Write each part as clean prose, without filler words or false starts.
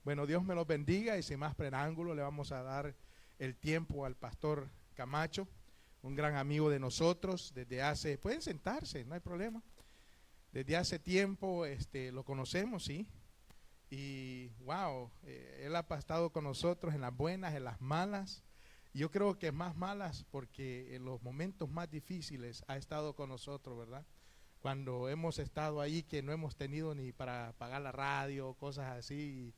Bueno, Dios me los bendiga y sin más preámbulo le vamos a dar el tiempo al pastor Camacho, un gran amigo de nosotros desde hace, pueden sentarse, no hay problema. Desde hace tiempo lo conocemos, sí. Y wow, él ha estado con nosotros en las buenas, en las malas. Yo creo que más malas porque en los momentos más difíciles ha estado con nosotros, ¿verdad? Cuando hemos estado ahí que no hemos tenido ni para pagar la radio, cosas así.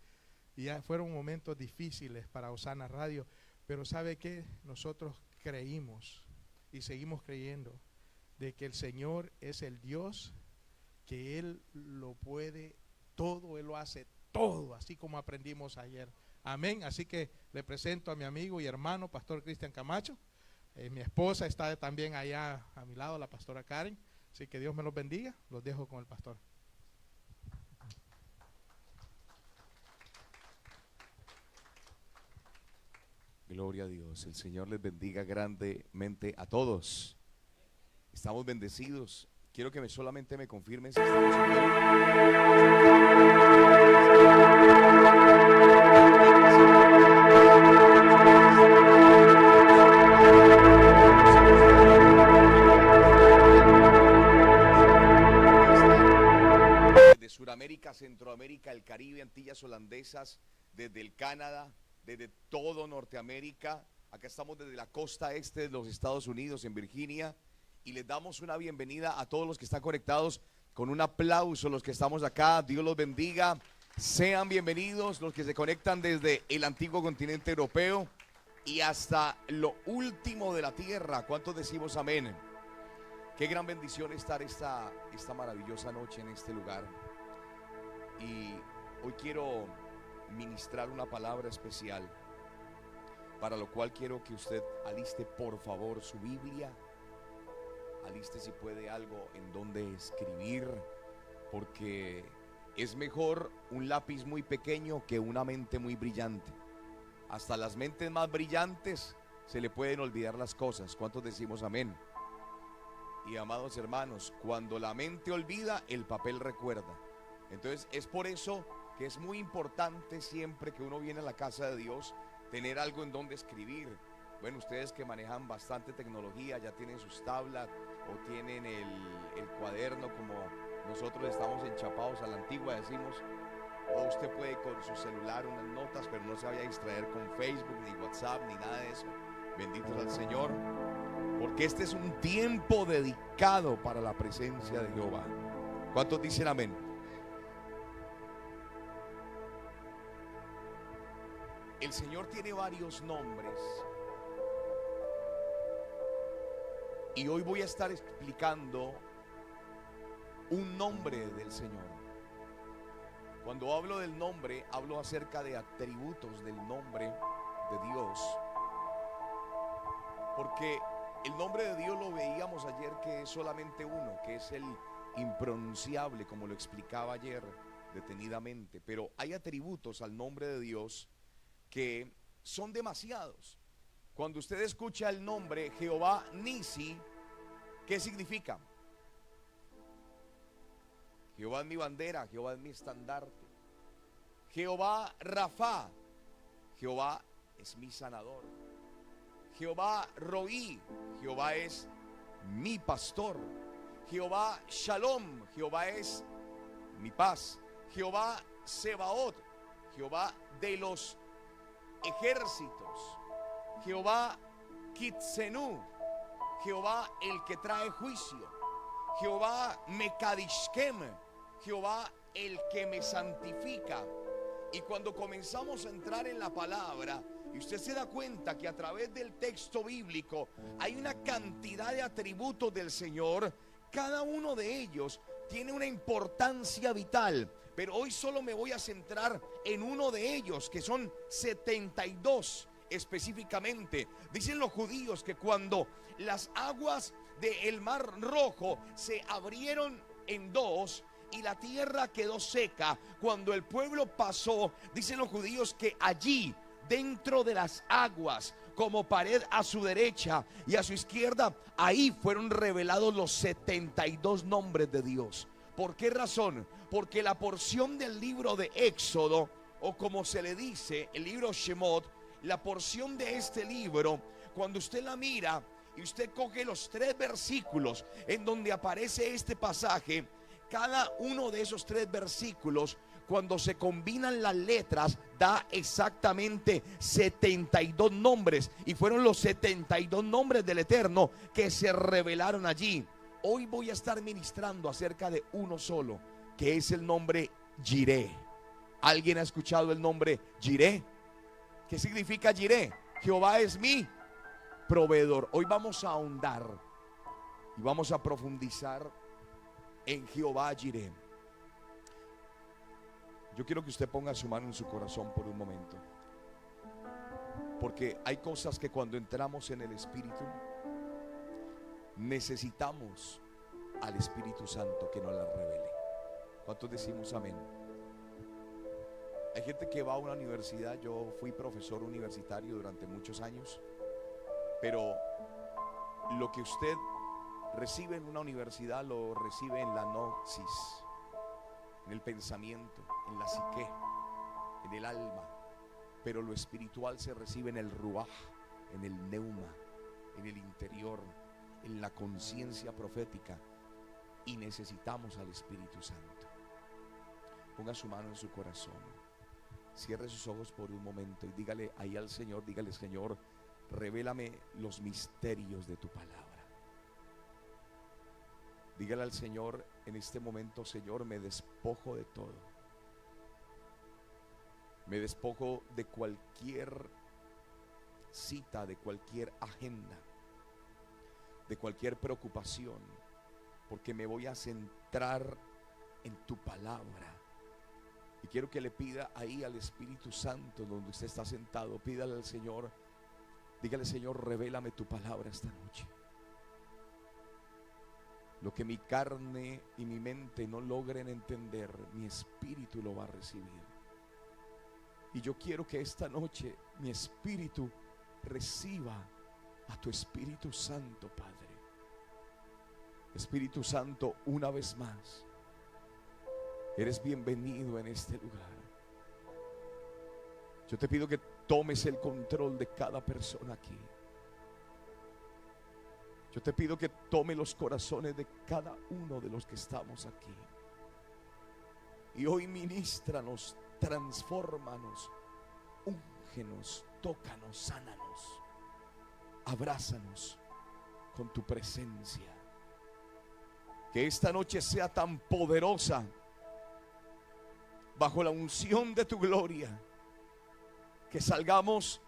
Y ya fueron momentos difíciles para Osana Radio. Pero ¿sabe qué? Nosotros creímos y seguimos creyendo de que el Señor es el Dios, que Él lo puede todo, Él lo hace todo, así como aprendimos ayer. Amén. Así que le presento a mi amigo y hermano, Pastor Cristian Camacho. Mi esposa está también allá a mi lado, la pastora Karen. Así que Dios me los bendiga. Los dejo con el pastor. Gloria a Dios. El Señor les bendiga grandemente a todos. Estamos bendecidos. Quiero que solamente me confirmen si estamos en desde Sudamérica, Centroamérica, el Caribe, Antillas Holandesas, desde el Canadá, desde todo Norteamérica. Acá estamos desde la costa este de los Estados Unidos, en Virginia, y les damos una bienvenida a todos los que están conectados con un aplauso. Los que estamos acá, Dios los bendiga. Sean bienvenidos los que se conectan desde el antiguo continente europeo y hasta lo último de la tierra. ¿Cuántos decimos amén? Qué gran bendición estar esta maravillosa noche en este lugar. Y hoy quiero ministrar una palabra especial, para lo cual quiero que usted aliste por favor su Biblia, aliste si puede algo en donde escribir, porque es mejor un lápiz muy pequeño que una mente muy brillante. Hasta las mentes más brillantes se le pueden olvidar las cosas. ¿Cuántos decimos amén? Y amados hermanos, cuando la mente olvida, el papel recuerda. Entonces es por eso que es muy importante siempre que uno viene a la casa de Dios tener algo en donde escribir. Bueno, ustedes que manejan bastante tecnología, ya tienen sus tablas o tienen el cuaderno, como nosotros estamos enchapados a la antigua, decimos, o usted puede con su celular unas notas, pero no se vaya a distraer con Facebook, ni WhatsApp, ni nada de eso. Benditos al Señor, porque este es un tiempo dedicado para la presencia de Jehová. ¿Cuántos dicen amén? El Señor tiene varios nombres y hoy voy a estar explicando un nombre del Señor. Cuando hablo del nombre, hablo acerca de atributos del nombre de Dios, porque el nombre de Dios lo veíamos ayer, que es solamente uno, que es el impronunciable, como lo explicaba ayer detenidamente. Pero hay atributos al nombre de Dios que son demasiados. Cuando usted escucha el nombre Jehová Nisi, ¿qué significa? Jehová es mi bandera, Jehová es mi estandarte. Jehová Rafa, Jehová es mi sanador. Jehová Roí, Jehová es mi pastor. Jehová Shalom, Jehová es mi paz. Jehová Sebaot, Jehová de los ejércitos. Jehová Kitsenú, Jehová el que trae juicio. Jehová Mekadishkem, Jehová el que me santifica. Y cuando comenzamos a entrar en la palabra, y usted se da cuenta que a través del texto bíblico hay una cantidad de atributos del Señor, cada uno de ellos tiene una importancia vital. Pero hoy solo me voy a centrar en uno de ellos, que son 72 específicamente. Dicen los judíos que cuando las aguas del Mar Rojo se abrieron en dos y la tierra quedó seca, cuando el pueblo pasó, dicen los judíos que allí, dentro de las aguas, como pared a su derecha y a su izquierda, ahí fueron revelados los 72 nombres de Dios. ¿Por qué razón? Porque la porción del libro de Éxodo o como se le dice, el libro Shemot, la porción de este libro, cuando usted la mira y usted coge los 3 versículos en donde aparece este pasaje, cada uno de esos 3 versículos, cuando se combinan las letras, da exactamente 72 nombres. Y fueron los 72 nombres del Eterno que se revelaron allí. Hoy voy a estar ministrando acerca de uno solo, que es el nombre Jireh. ¿Alguien ha escuchado el nombre Jireh? ¿Qué significa Jireh? Jehová es mi proveedor. Hoy vamos a ahondar y vamos a profundizar en Jehová Jireh. Yo quiero que usted ponga su mano en su corazón por un momento, porque hay cosas que cuando entramos en el Espíritu necesitamos al Espíritu Santo que nos las revele. ¿Cuántos decimos amén? Hay gente que va a una universidad. Yo fui profesor universitario durante muchos años, pero lo que usted recibe en una universidad lo recibe en la gnosis, en el pensamiento, en la psique, en el alma. Pero lo espiritual se recibe en el ruaj, en el neuma, en el interior, en la conciencia profética. Y necesitamos al Espíritu Santo. Ponga su mano en su corazón, cierre sus ojos por un momento y dígale ahí al Señor, dígale: Señor, revélame los misterios de tu palabra. Dígale al Señor en este momento: Señor, me despojo de todo. Me despojo de cualquier cita, de cualquier agenda, de cualquier preocupación, porque me voy a centrar en tu palabra. Y quiero que le pida ahí al Espíritu Santo, donde usted está sentado, pídale al Señor, dígale: Señor, revélame tu palabra esta noche. Lo que mi carne y mi mente no logren entender, mi espíritu lo va a recibir. Y yo quiero que esta noche mi espíritu reciba a tu Espíritu Santo, Padre. Espíritu Santo, una vez más, eres bienvenido en este lugar. Yo te pido que tomes el control de cada persona aquí. Yo te pido que tome los corazones de cada uno de los que estamos aquí. Y hoy ministranos, transfórmanos, úngenos, tócanos, sánanos, abrázanos con tu presencia. Que esta noche sea tan poderosa, bajo la unción de tu gloria, que salgamos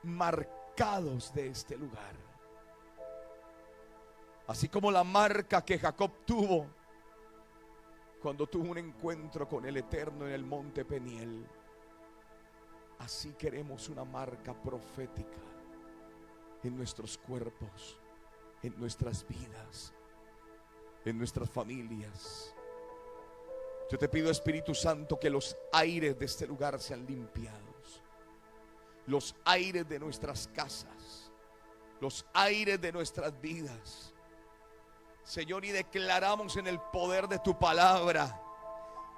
marcados de este lugar. Así como la marca que Jacob tuvo cuando tuvo un encuentro con el Eterno en el monte Peniel, así queremos una marca profética en nuestros cuerpos, en nuestras vidas, en nuestras familias. Yo te pido, Espíritu Santo, que los aires de este lugar sean limpiados, los aires de nuestras casas, los aires de nuestras vidas, Señor. Y declaramos en el poder de tu palabra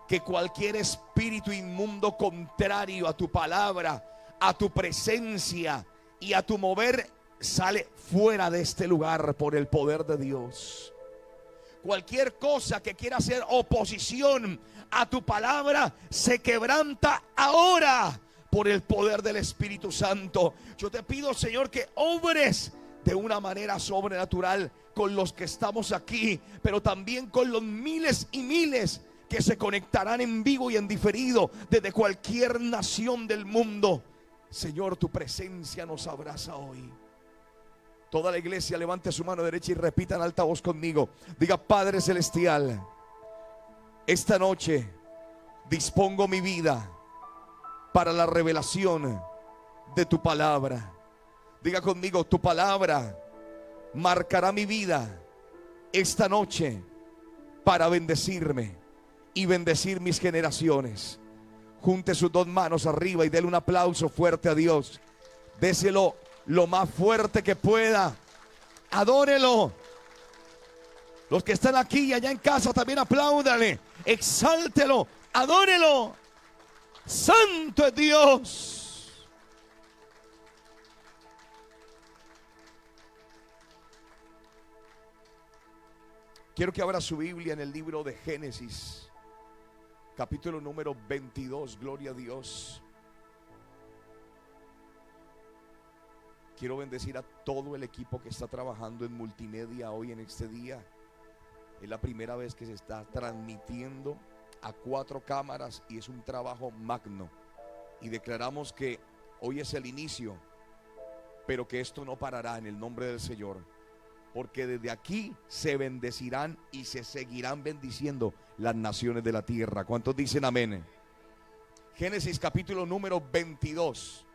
que cualquier espíritu inmundo contrario a tu palabra, a tu presencia y a tu mover, sale fuera de este lugar por el poder de Dios. Cualquier cosa que quiera hacer oposición a tu palabra se quebranta ahora por el poder del Espíritu Santo. Yo te pido, Señor, que obres de una manera sobrenatural con los que estamos aquí, pero también con los miles y miles que se conectarán en vivo y en diferido desde cualquier nación del mundo. Señor, tu presencia nos abraza hoy. Toda la iglesia levante su mano derecha y repita en alta voz conmigo. Diga: Padre Celestial, esta noche dispongo mi vida para la revelación de tu palabra. Diga conmigo: tu palabra marcará mi vida esta noche para bendecirme y bendecir mis generaciones. Junte sus dos manos arriba y déle un aplauso fuerte a Dios. Déselo lo más fuerte que pueda. Adórelo. Los que están aquí y allá en casa también apláudale, exáltelo, adórelo. Santo es Dios. Quiero que abra su Biblia en el libro de Génesis, capítulo número 22, gloria a Dios. Quiero bendecir a todo el equipo que está trabajando en multimedia hoy en este día. Es la primera vez que se está transmitiendo a 4 cámaras y es un trabajo magno. Y declaramos que hoy es el inicio, pero que esto no parará en el nombre del Señor. Porque desde aquí se bendecirán y se seguirán bendiciendo las naciones de la tierra. ¿Cuántos dicen amén? Génesis capítulo número 22.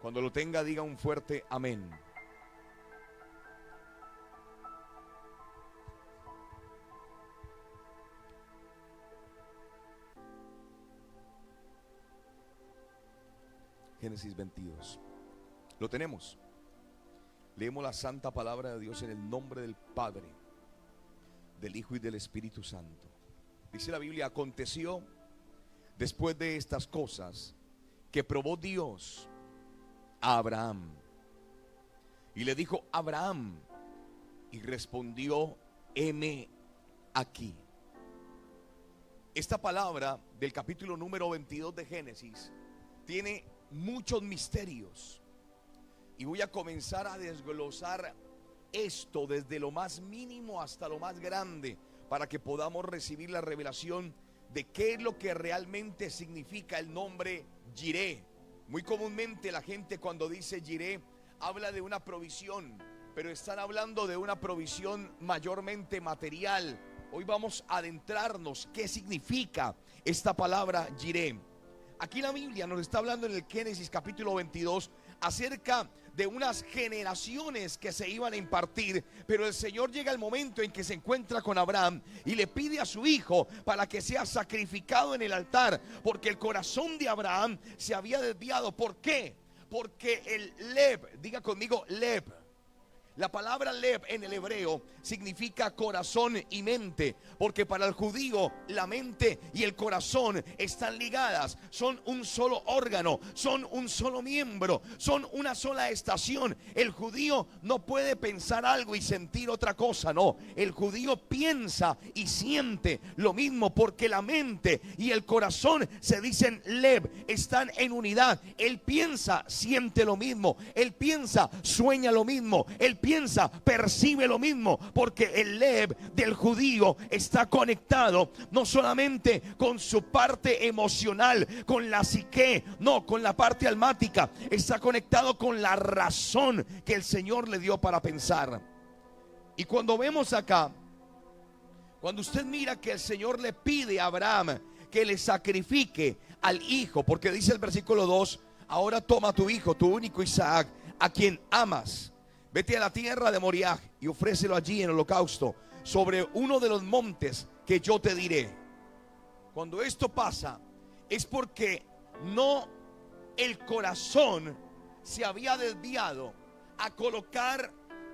Cuando lo tenga, diga un fuerte amén. Génesis 22. Lo tenemos. Leemos la santa palabra de Dios en el nombre del Padre, del Hijo y del Espíritu Santo. Dice la Biblia: aconteció después de estas cosas que probó Dios a Abraham y le dijo: Abraham, y respondió: heme aquí. Esta palabra del capítulo número 22 de Génesis tiene muchos misterios y voy a comenzar a desglosar esto desde lo más mínimo hasta lo más grande para que podamos recibir la revelación de qué es lo que realmente significa el nombre Jireh. Muy comúnmente la gente cuando dice Jireh habla de una provisión, pero están hablando de una provisión mayormente material. Hoy vamos a adentrarnos qué significa esta palabra Jireh. Aquí la Biblia nos está hablando en el Génesis capítulo 22 acerca de unas generaciones que se iban a impartir, pero el Señor llega el momento en que se encuentra con Abraham y le pide a su hijo para que sea sacrificado en el altar, porque el corazón de Abraham se había desviado. ¿Por qué? Porque el Lev, diga conmigo Lev. La palabra Lev en el hebreo significa corazón y mente, porque para el judío la mente y el corazón están ligadas, son un solo órgano, son un solo miembro, son una sola estación. El judío no puede pensar algo y sentir otra cosa, no. El judío piensa y siente lo mismo, porque la mente y el corazón se dicen Lev, están en unidad. Él piensa, siente lo mismo, él piensa, sueña lo mismo, él piensa, percibe lo mismo, porque el Lev del judío está conectado no solamente con su parte emocional, con la psique, no, con la parte almática, está conectado con la razón que el Señor le dio para pensar. Y cuando vemos acá, cuando usted mira que el Señor le pide a Abraham que le sacrifique al hijo, porque dice el versículo 2: ahora toma tu hijo, tu único Isaac, a quien amas, vete a la tierra de Moriah y ofrécelo allí en holocausto sobre uno de los montes que yo te diré. Cuando esto pasa es porque no, el corazón se había desviado a colocar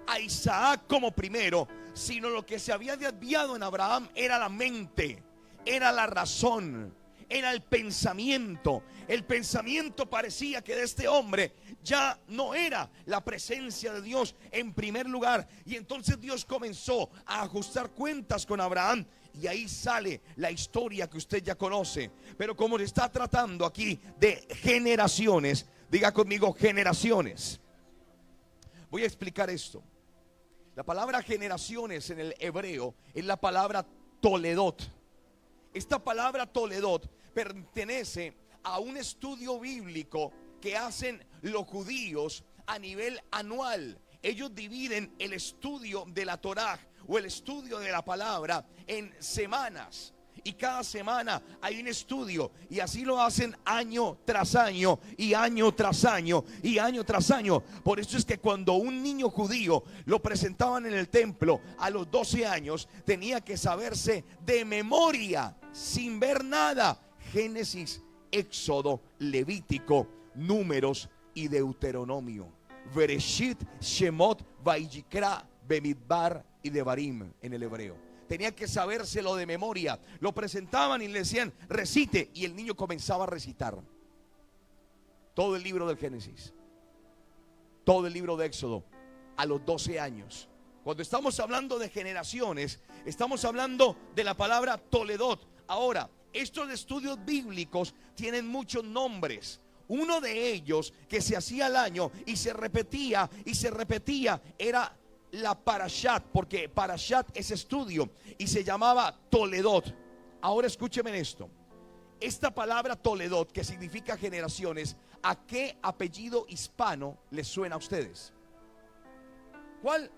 a Isaac como primero, sino lo que se había desviado en Abraham era la mente, era la razón, era el pensamiento. El pensamiento parecía que de este hombre ya no era la presencia de Dios en primer lugar, y entonces Dios comenzó a ajustar cuentas con Abraham, y ahí sale la historia que usted ya conoce. Pero como le está tratando aquí de generaciones, diga conmigo generaciones. Voy a explicar esto. La palabra generaciones en el hebreo es la palabra toledot. Esta palabra toledot pertenece a un estudio bíblico que hacen los judíos a nivel anual. Ellos dividen el estudio de la Torá o el estudio de la palabra en semanas, y cada semana hay un estudio, y así lo hacen año tras año y año tras año y año tras año. Por eso es que cuando un niño judío lo presentaban en el templo a los 12 años, tenía que saberse de memoria, sin ver nada, Génesis, Éxodo, Levítico, Números y Deuteronomio. Bereshit, Shemot, Vayikra, Bemidbar y Devarim en el hebreo. Tenía que sabérselo de memoria. Lo presentaban y le decían, recite, y el niño comenzaba a recitar todo el libro del Génesis, todo el libro de Éxodo, a los 12 años. Cuando estamos hablando de generaciones, estamos hablando de la palabra Toledot. Ahora, estos estudios bíblicos tienen muchos nombres. Uno de ellos que se hacía al año y se repetía era la Parashat, porque Parashat es estudio, y se llamaba Toledot. Ahora escúcheme esto. Esta palabra Toledot, que significa generaciones, ¿a qué apellido hispano les suena a ustedes? ¿Cuál?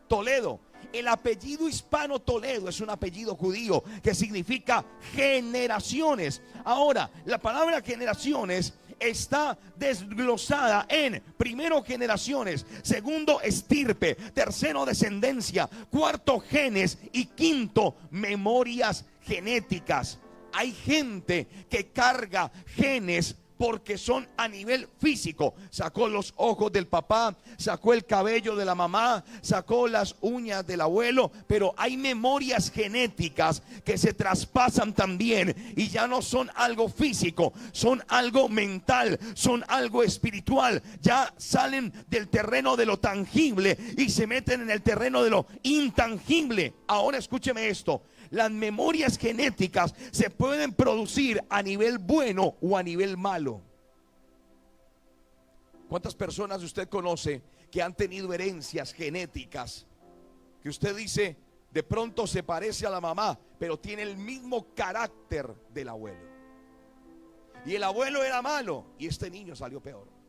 Toledo. El apellido hispano Toledo es un apellido judío que significa generaciones. Ahora, la palabra generaciones está desglosada en primero generaciones, segundo estirpe, tercero descendencia, cuarto genes y quinto memorias genéticas. Hay gente que carga genes porque son a nivel físico. Sacó los ojos del papá, sacó el cabello de la mamá, sacó las uñas del abuelo, pero hay memorias genéticas que se traspasan también y ya no son algo físico, son algo mental, son algo espiritual. Ya salen del terreno de lo tangible y se meten en el terreno de lo intangible. Ahora escúcheme esto. Las memorias genéticas se pueden producir a nivel bueno o a nivel malo. ¿Cuántas personas usted conoce que han tenido herencias genéticas? Que usted dice, de pronto se parece a la mamá, pero tiene el mismo carácter del abuelo. Y el abuelo era malo y este niño salió peor.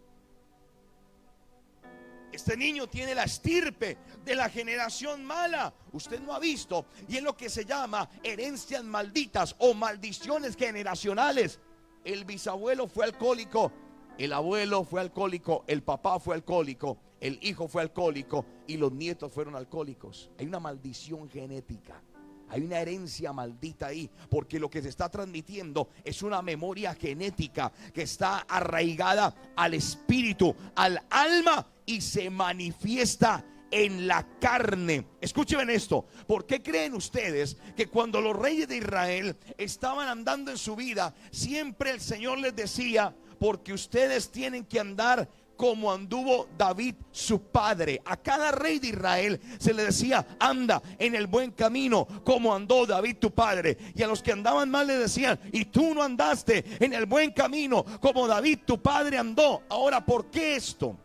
Este niño tiene la estirpe de la generación mala. Usted no ha visto. Y es lo que se llama herencias malditas o maldiciones generacionales. El bisabuelo fue alcohólico, el abuelo fue alcohólico, el papá fue alcohólico, el hijo fue alcohólico y los nietos fueron alcohólicos. Hay una maldición genética. Hay una herencia maldita ahí, porque lo que se está transmitiendo es una memoria genética que está arraigada al espíritu, al alma y se manifiesta en la carne. Escuchen esto. ¿Por qué creen ustedes que cuando los reyes de Israel estaban andando en su vida, siempre el Señor les decía, porque ustedes tienen que andar como anduvo David su padre? A cada rey de Israel se le decía, anda en el buen camino como andó David tu padre. Y a los que andaban mal le decían, y tú no andaste en el buen camino como David tu padre andó. Ahora, ¿por qué esto?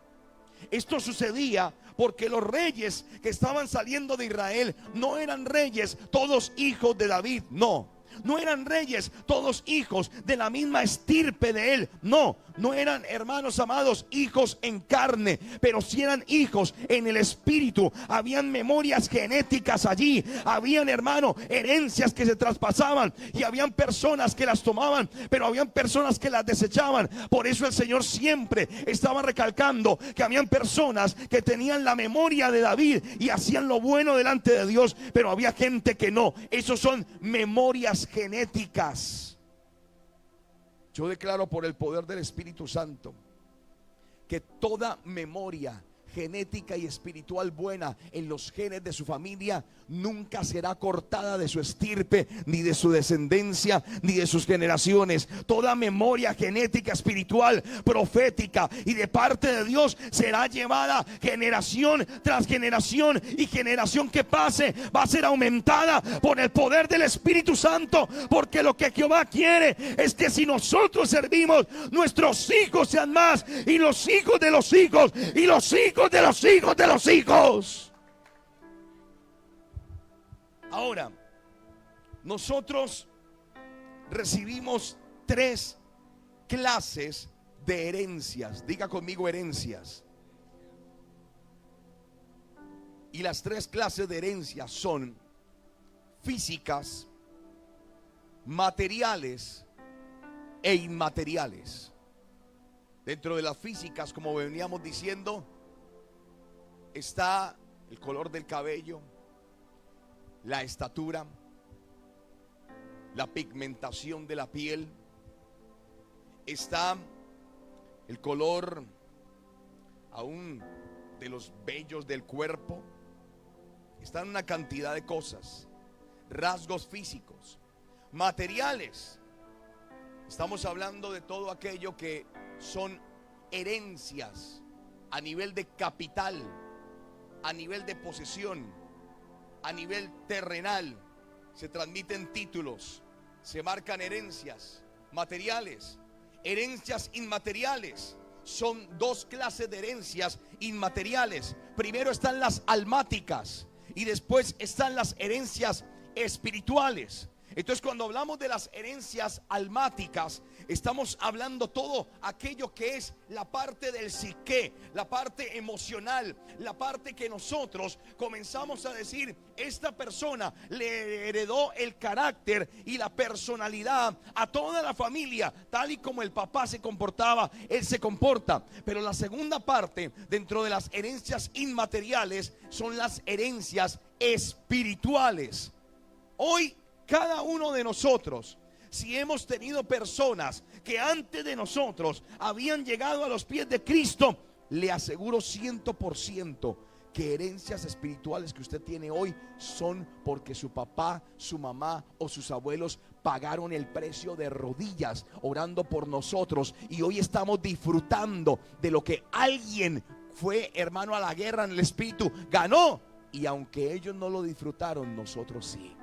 Esto sucedía porque los reyes que estaban saliendo de Israel no eran reyes todos hijos de David, no. No eran reyes todos hijos de la misma estirpe de él. No, no eran, hermanos amados, hijos en carne, pero sí eran hijos en el espíritu. Habían memorias genéticas allí. Habían, hermano, herencias que se traspasaban. Y habían personas que las tomaban, pero habían personas que las desechaban. Por eso el Señor siempre estaba recalcando que habían personas que tenían la memoria de David y hacían lo bueno delante de Dios, pero había gente que no. Esos son memorias genéticas. Yo declaro por el poder del Espíritu Santo que toda memoria genética y espiritual buena en los genes de su familia nunca será cortada de su estirpe, ni de su descendencia, ni de sus generaciones. Toda memoria genética, espiritual, profética y de parte de Dios será llevada generación tras generación, y generación que pase va a ser aumentada por el poder del Espíritu Santo, porque lo que Jehová quiere es que si nosotros servimos, nuestros hijos sean más, y los hijos de los hijos, y los hijos de los hijos de los hijos. Ahora, nosotros recibimos 3 clases de herencias. Diga conmigo, herencias. Y las 3 clases de herencias son físicas, materiales e inmateriales. Dentro de las físicas, como veníamos diciendo, está el color del cabello, la estatura, la pigmentación de la piel, está el color aún de los vellos del cuerpo, están una cantidad de cosas, rasgos físicos, materiales. Estamos hablando de todo aquello que son herencias a nivel de capital, a nivel de posesión, a nivel terrenal. Se transmiten títulos, se marcan herencias materiales, herencias inmateriales. Son dos clases de herencias inmateriales. Primero están las almáticas y después están las herencias espirituales. Entonces, cuando hablamos de las herencias almáticas, estamos hablando todo aquello que es la parte del psique, la parte emocional, la parte que nosotros comenzamos a decir, esta persona le heredó el carácter y la personalidad a toda la familia, tal y como el papá se comportaba, él se comporta. Pero la segunda parte dentro de las herencias inmateriales son las herencias espirituales. Hoy cada uno de nosotros, si hemos tenido personas que antes de nosotros habían llegado a los pies de Cristo, le aseguro 100% que herencias espirituales que usted tiene hoy son porque su papá, su mamá o sus abuelos pagaron el precio de rodillas orando por nosotros, y hoy estamos disfrutando de lo que alguien fue, hermano, a la guerra en el espíritu, ganó, y aunque ellos no lo disfrutaron, nosotros sí.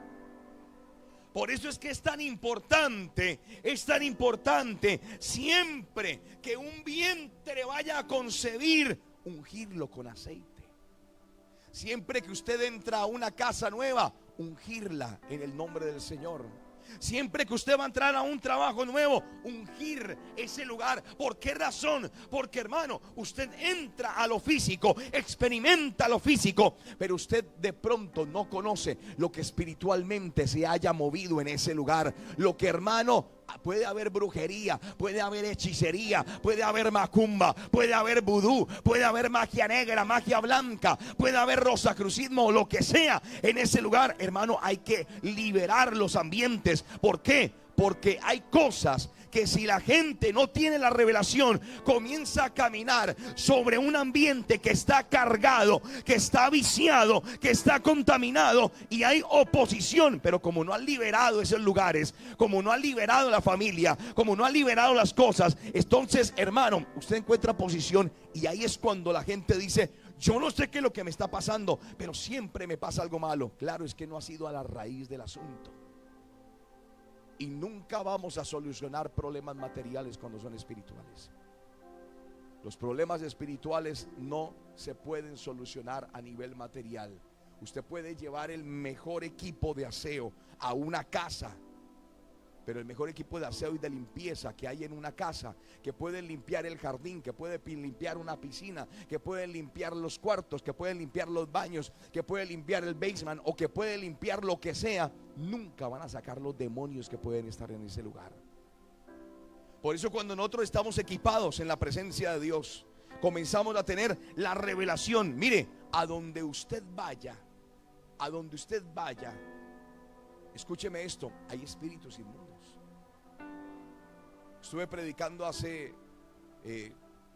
Por eso es que es tan importante siempre que un vientre vaya a concebir, ungirlo con aceite. Siempre que usted entra a una casa nueva, ungirla en el nombre del Señor. Siempre que usted va a entrar a un trabajo nuevo, ungir ese lugar. ¿Por qué razón? Porque, hermano, usted entra a lo físico, experimenta lo físico, pero usted de pronto no conoce lo que espiritualmente se haya movido en ese lugar. Lo que, hermano, puede haber brujería, puede haber hechicería, puede haber macumba, puede haber vudú, puede haber magia negra, magia blanca, puede haber rosacrucismo, lo que sea en ese lugar. Hermano, hay que liberar los ambientes. ¿Por qué? Porque hay cosas que si la gente no tiene la revelación, comienza a caminar sobre un ambiente que está cargado, que está viciado, que está contaminado, y hay oposición. Pero como no han liberado esos lugares, como no han liberado la familia, como no han liberado las cosas, entonces, hermano, usted encuentra posición, y ahí es cuando la gente dice: yo no sé qué es lo que me está pasando, pero siempre me pasa algo malo. Claro, es que no ha sido a la raíz del asunto. Y nunca vamos a solucionar problemas materiales cuando son espirituales. Los problemas espirituales no se pueden solucionar a nivel material. Usted puede llevar el mejor equipo de aseo a una casa, pero el mejor equipo de aseo y de limpieza que hay en una casa, que puede limpiar el jardín, que puede limpiar una piscina, que puede limpiar los cuartos, que puede limpiar los baños, que puede limpiar el basement, o que puede limpiar lo que sea, nunca van a sacar los demonios que pueden estar en ese lugar. Por eso, cuando nosotros estamos equipados en la presencia de Dios, comenzamos a tener la revelación. Mire, a donde usted vaya, escúcheme esto, hay espíritus inmundos. Estuve predicando hace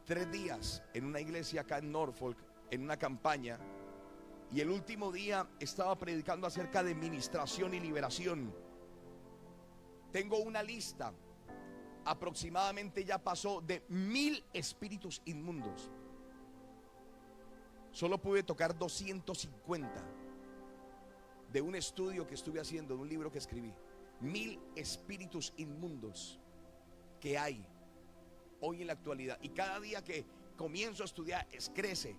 3 días en una iglesia acá en Norfolk, en una campaña, y el último día estaba predicando acerca de ministración y liberación. Tengo una lista, aproximadamente ya pasó de 1000 espíritus inmundos. Solo pude tocar 250 de un estudio que estuve haciendo, de un libro que escribí. 1000 espíritus inmundos que hay hoy en la actualidad, y cada día que comienzo a estudiar crece.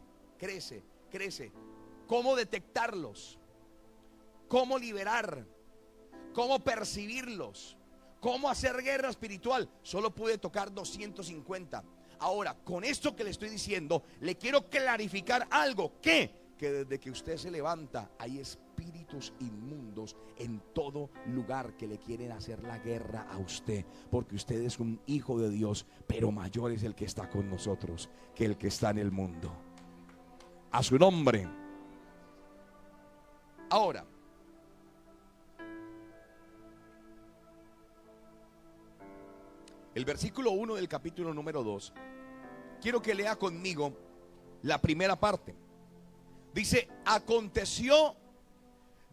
Cómo detectarlos, cómo liberar, cómo percibirlos, cómo hacer guerra espiritual. Solo pude tocar 250. Ahora, con esto que le estoy diciendo, le quiero clarificar algo: que desde que usted se levanta hay espíritus inmundos en todo lugar que le quieren hacer la guerra a usted, porque usted es un hijo de Dios, pero mayor es el que está con nosotros que el que está en el mundo. A su nombre. Ahora, el versículo 1 del capítulo número 2, quiero que lea conmigo la primera parte. Dice: aconteció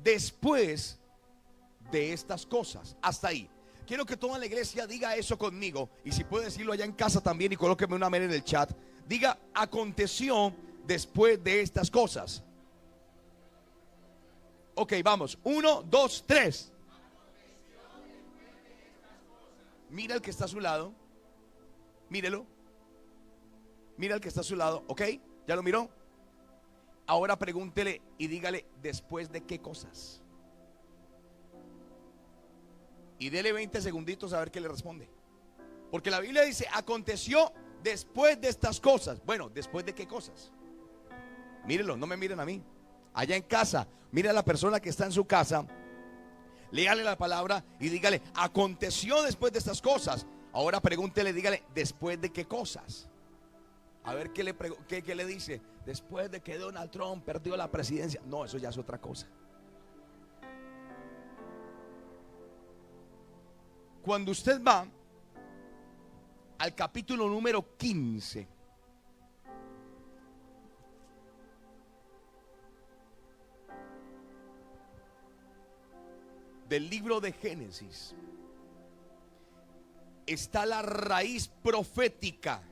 después de estas cosas. Hasta ahí. Quiero que toda la iglesia diga eso conmigo. Y si puede decirlo allá en casa también, y colóqueme una amén en el chat. Diga: aconteció después de estas cosas. Ok, vamos. 1, 2, 3. Mira el que está a su lado. Mírelo. Mira el que está a su lado. Ok, ¿ya lo miró? Ahora pregúntele y dígale: ¿después de qué cosas? Y dele 20 segunditos a ver qué le responde. Porque la Biblia dice: aconteció después de estas cosas. Bueno, ¿después de qué cosas? Mírenlo, no me miren a mí. Allá en casa, mire a la persona que está en su casa, léale la palabra y dígale: aconteció después de estas cosas. Ahora pregúntele, dígale: ¿después de qué cosas? A ver qué le dice. Después de que Donald Trump perdió la presidencia. No, eso ya es otra cosa. Cuando usted va al capítulo número 15, del libro de Génesis, está la raíz profética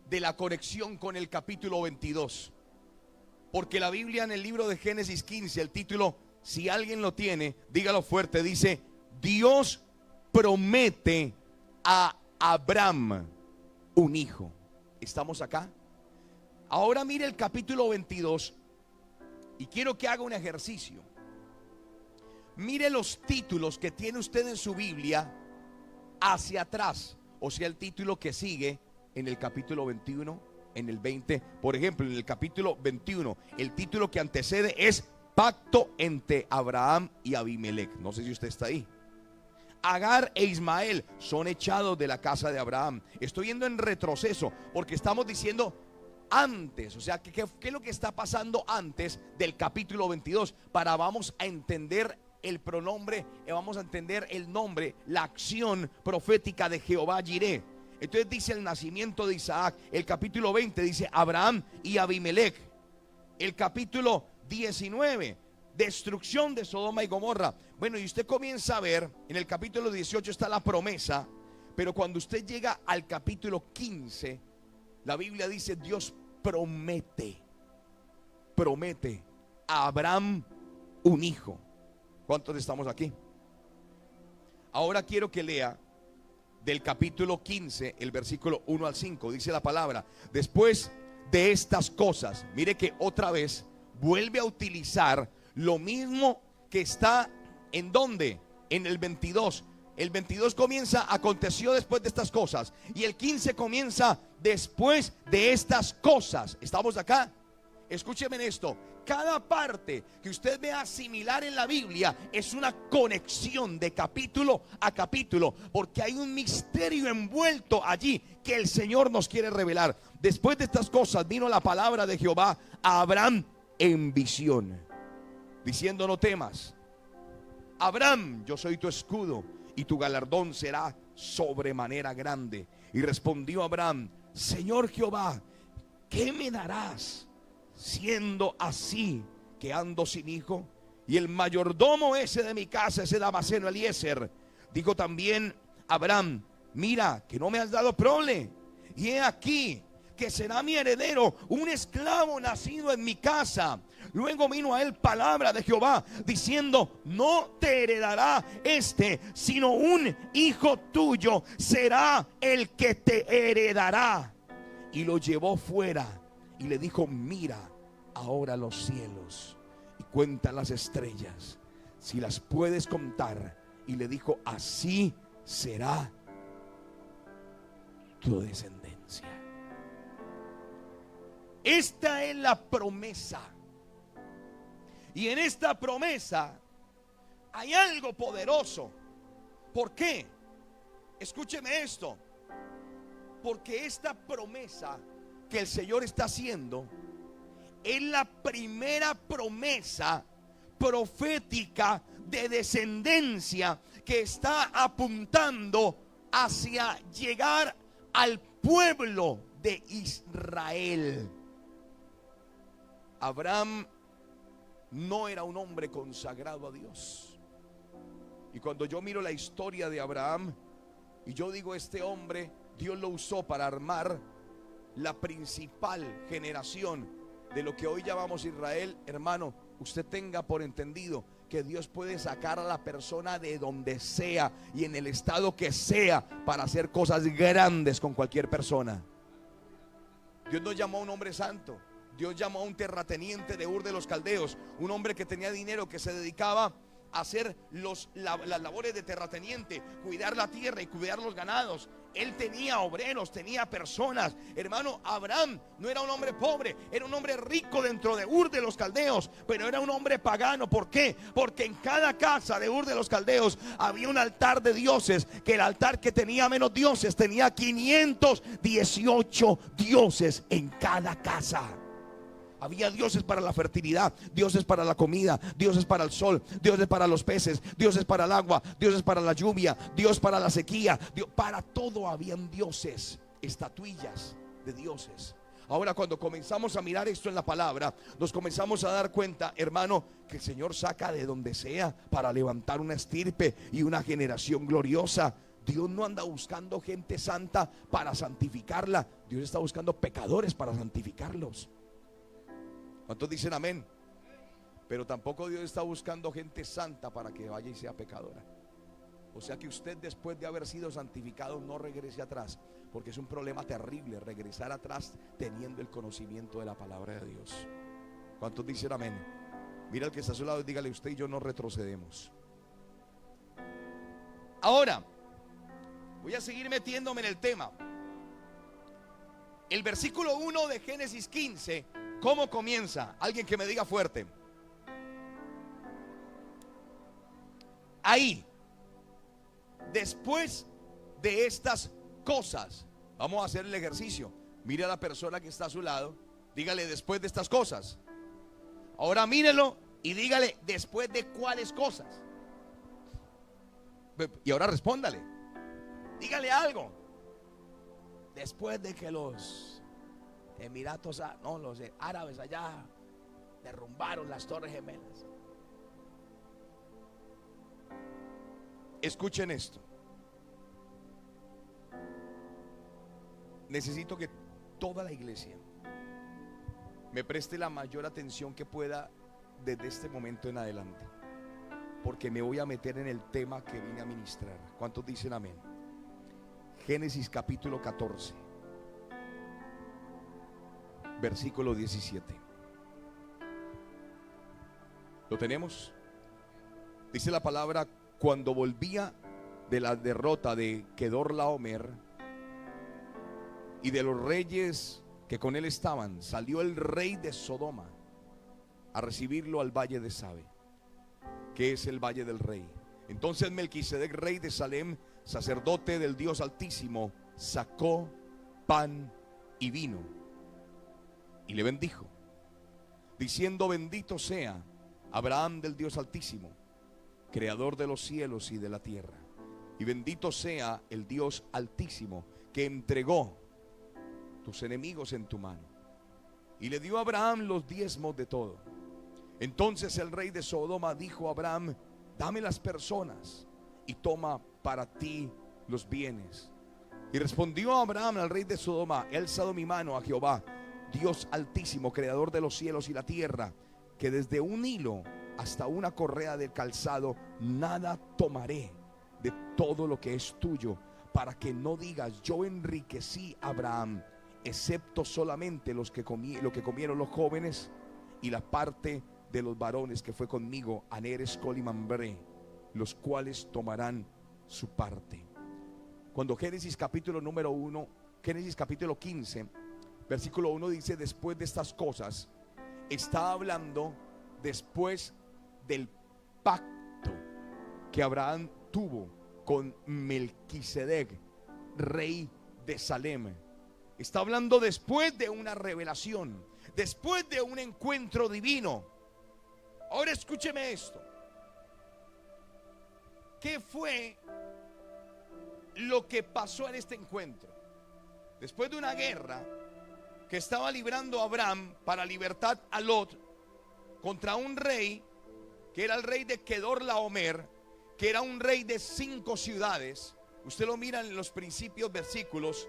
de la conexión con el capítulo 22. Porque la Biblia en el libro de Génesis 15, el título, si alguien lo tiene, dígalo fuerte, dice: Dios promete a Abraham un hijo. ¿Estamos acá? Ahora mire el capítulo 22 y quiero que haga un ejercicio. Mire los títulos que tiene usted en su Biblia hacia atrás, o sea, el título que sigue en el capítulo 21, en el 20. Por ejemplo, en el capítulo 21, el título que antecede es Pacto entre Abraham y Abimelech. No sé si usted está ahí. Agar e Ismael son echados de la casa de Abraham. Estoy yendo en retroceso porque estamos diciendo antes, o sea, ¿qué es lo que está pasando antes del capítulo 22? Vamos a entender el pronombre, vamos a entender el nombre, la acción profética de Jehová Jireh. Entonces dice el nacimiento de Isaac. El capítulo 20 dice Abraham y Abimelech. El capítulo 19, destrucción de Sodoma y Gomorra. Bueno, y usted comienza a ver, en el capítulo 18 está la promesa, pero cuando usted llega al capítulo 15, la Biblia dice: Dios promete a Abraham un hijo. ¿Cuántos estamos aquí? Ahora quiero que lea del capítulo 15, el versículo 1 al 5. Dice la palabra: después de estas cosas. Mire que otra vez vuelve a utilizar lo mismo que está en donde, en el 22. El 22 comienza: aconteció después de estas cosas. Y el 15 comienza: después de estas cosas. ¿Estamos acá? Escúcheme en esto. Cada parte que usted vea similar en la Biblia es una conexión de capítulo a capítulo, porque hay un misterio envuelto allí que el Señor nos quiere revelar. Después de estas cosas vino la palabra de Jehová a Abraham en visión, diciendo: no temas, Abraham, yo soy tu escudo y tu galardón será sobremanera grande. Y respondió Abraham: Señor Jehová, ¿qué me darás siendo así que ando sin hijo? Y el mayordomo ese de mi casa, ese Damaseno Eliezer, dijo también Abraham: mira que no me has dado prole, y he aquí que será mi heredero un esclavo nacido en mi casa. Luego vino a él palabra de Jehová diciendo: no te heredará sino un hijo tuyo será el que te heredará. Y lo llevó fuera y le dijo: mira ahora los cielos y cuenta las estrellas, si las puedes contar. Y le dijo: así será tu descendencia. Esta es la promesa. Y en esta promesa hay algo poderoso. ¿Por qué? Escúcheme esto. Porque esta promesa que el Señor está haciendo es la primera promesa profética de descendencia que está apuntando hacia llegar al pueblo de Israel. Abraham no era un hombre consagrado a Dios. Y cuando yo miro la historia de Abraham, y yo digo, este hombre Dios lo usó para armar la principal generación de lo que hoy llamamos Israel. Hermano, usted tenga por entendido que Dios puede sacar a la persona de donde sea y en el estado que sea para hacer cosas grandes con cualquier persona. Dios no llamó a un hombre santo. Dios llamó a un terrateniente de Ur de los Caldeos, un hombre que tenía dinero, que se dedicaba a hacer las labores de terrateniente, cuidar la tierra y cuidar los ganados. Él tenía obreros, tenía personas. Hermano, Abraham no era un hombre pobre, era un hombre rico dentro de Ur de los Caldeos, pero era un hombre pagano. ¿Por qué? Porque en cada casa de Ur de los Caldeos había un altar de dioses, que el altar que tenía menos dioses tenía 518 dioses en cada casa. Había dioses para la fertilidad, dioses para la comida, dioses para el sol, dioses para los peces, dioses para el agua, dioses para la lluvia, Dios para la sequía, para todo habían dioses, estatuillas de dioses. Ahora, cuando comenzamos a mirar esto en la palabra, nos comenzamos a dar cuenta, hermano, que el Señor saca de donde sea para levantar una estirpe y una generación gloriosa. Dios no anda buscando gente santa para santificarla, Dios está buscando pecadores para santificarlos. ¿Cuántos dicen amén? Pero tampoco Dios está buscando gente santa para que vaya y sea pecadora. O sea que usted, después de haber sido santificado, no regrese atrás, porque es un problema terrible regresar atrás teniendo el conocimiento de la palabra de Dios. ¿Cuántos dicen amén? Mira al que está a su lado y dígale: usted y yo no retrocedemos. Ahora voy a seguir metiéndome en el tema. El versículo 1 de Génesis 15, ¿cómo comienza? Alguien que me diga fuerte. Ahí, después de estas cosas, vamos a hacer el ejercicio. Mire a la persona que está a su lado, dígale: después de estas cosas. Ahora mírelo y dígale: después de cuáles cosas. Y ahora respóndale, dígale algo. Después de que los Emiratos, no, los árabes allá derrumbaron las Torres Gemelas. Escuchen esto. Necesito que toda la iglesia me preste la mayor atención que pueda desde este momento en adelante, porque me voy a meter en el tema que vine a ministrar. ¿Cuántos dicen amén? Génesis capítulo 14, versículo 17. ¿Lo tenemos? Dice la palabra: cuando volvía de la derrota de Kedorlaomer y de los reyes que con él estaban, salió el rey de Sodoma a recibirlo al valle de Sabe, que es el valle del rey. Entonces Melquisedec, rey de Salem, sacerdote del Dios Altísimo, sacó pan y vino y le bendijo, diciendo: bendito sea Abraham del Dios Altísimo, creador de los cielos y de la tierra, y bendito sea el Dios Altísimo, que entregó tus enemigos en tu mano. Y le dio a Abraham los diezmos de todo. Entonces el rey de Sodoma dijo a Abraham: dame las personas y toma para ti los bienes. Y respondió Abraham al rey de Sodoma: he alzado mi mano a Jehová, Dios Altísimo, creador de los cielos y la tierra, que desde un hilo hasta una correa del calzado nada tomaré de todo lo que es tuyo, para que no digas: yo enriquecí a Abraham, excepto solamente lo que comieron los jóvenes y la parte de los varones que fue conmigo, Aner, Escol y Mambré, los cuales tomarán su parte. Cuando Génesis capítulo número 1, Génesis capítulo 15, versículo 1 dice: después de estas cosas, está hablando después del pacto que Abraham tuvo con Melquisedec, rey de Salem. Está hablando después de una revelación, después de un encuentro divino. Ahora escúcheme esto. ¿Qué fue lo que pasó en este encuentro? Después de una guerra que estaba librando Abraham para libertar a Lot contra un rey que era el rey de Kedorlaomer, que era un rey de 5 ciudades. Usted lo mira en los principios versículos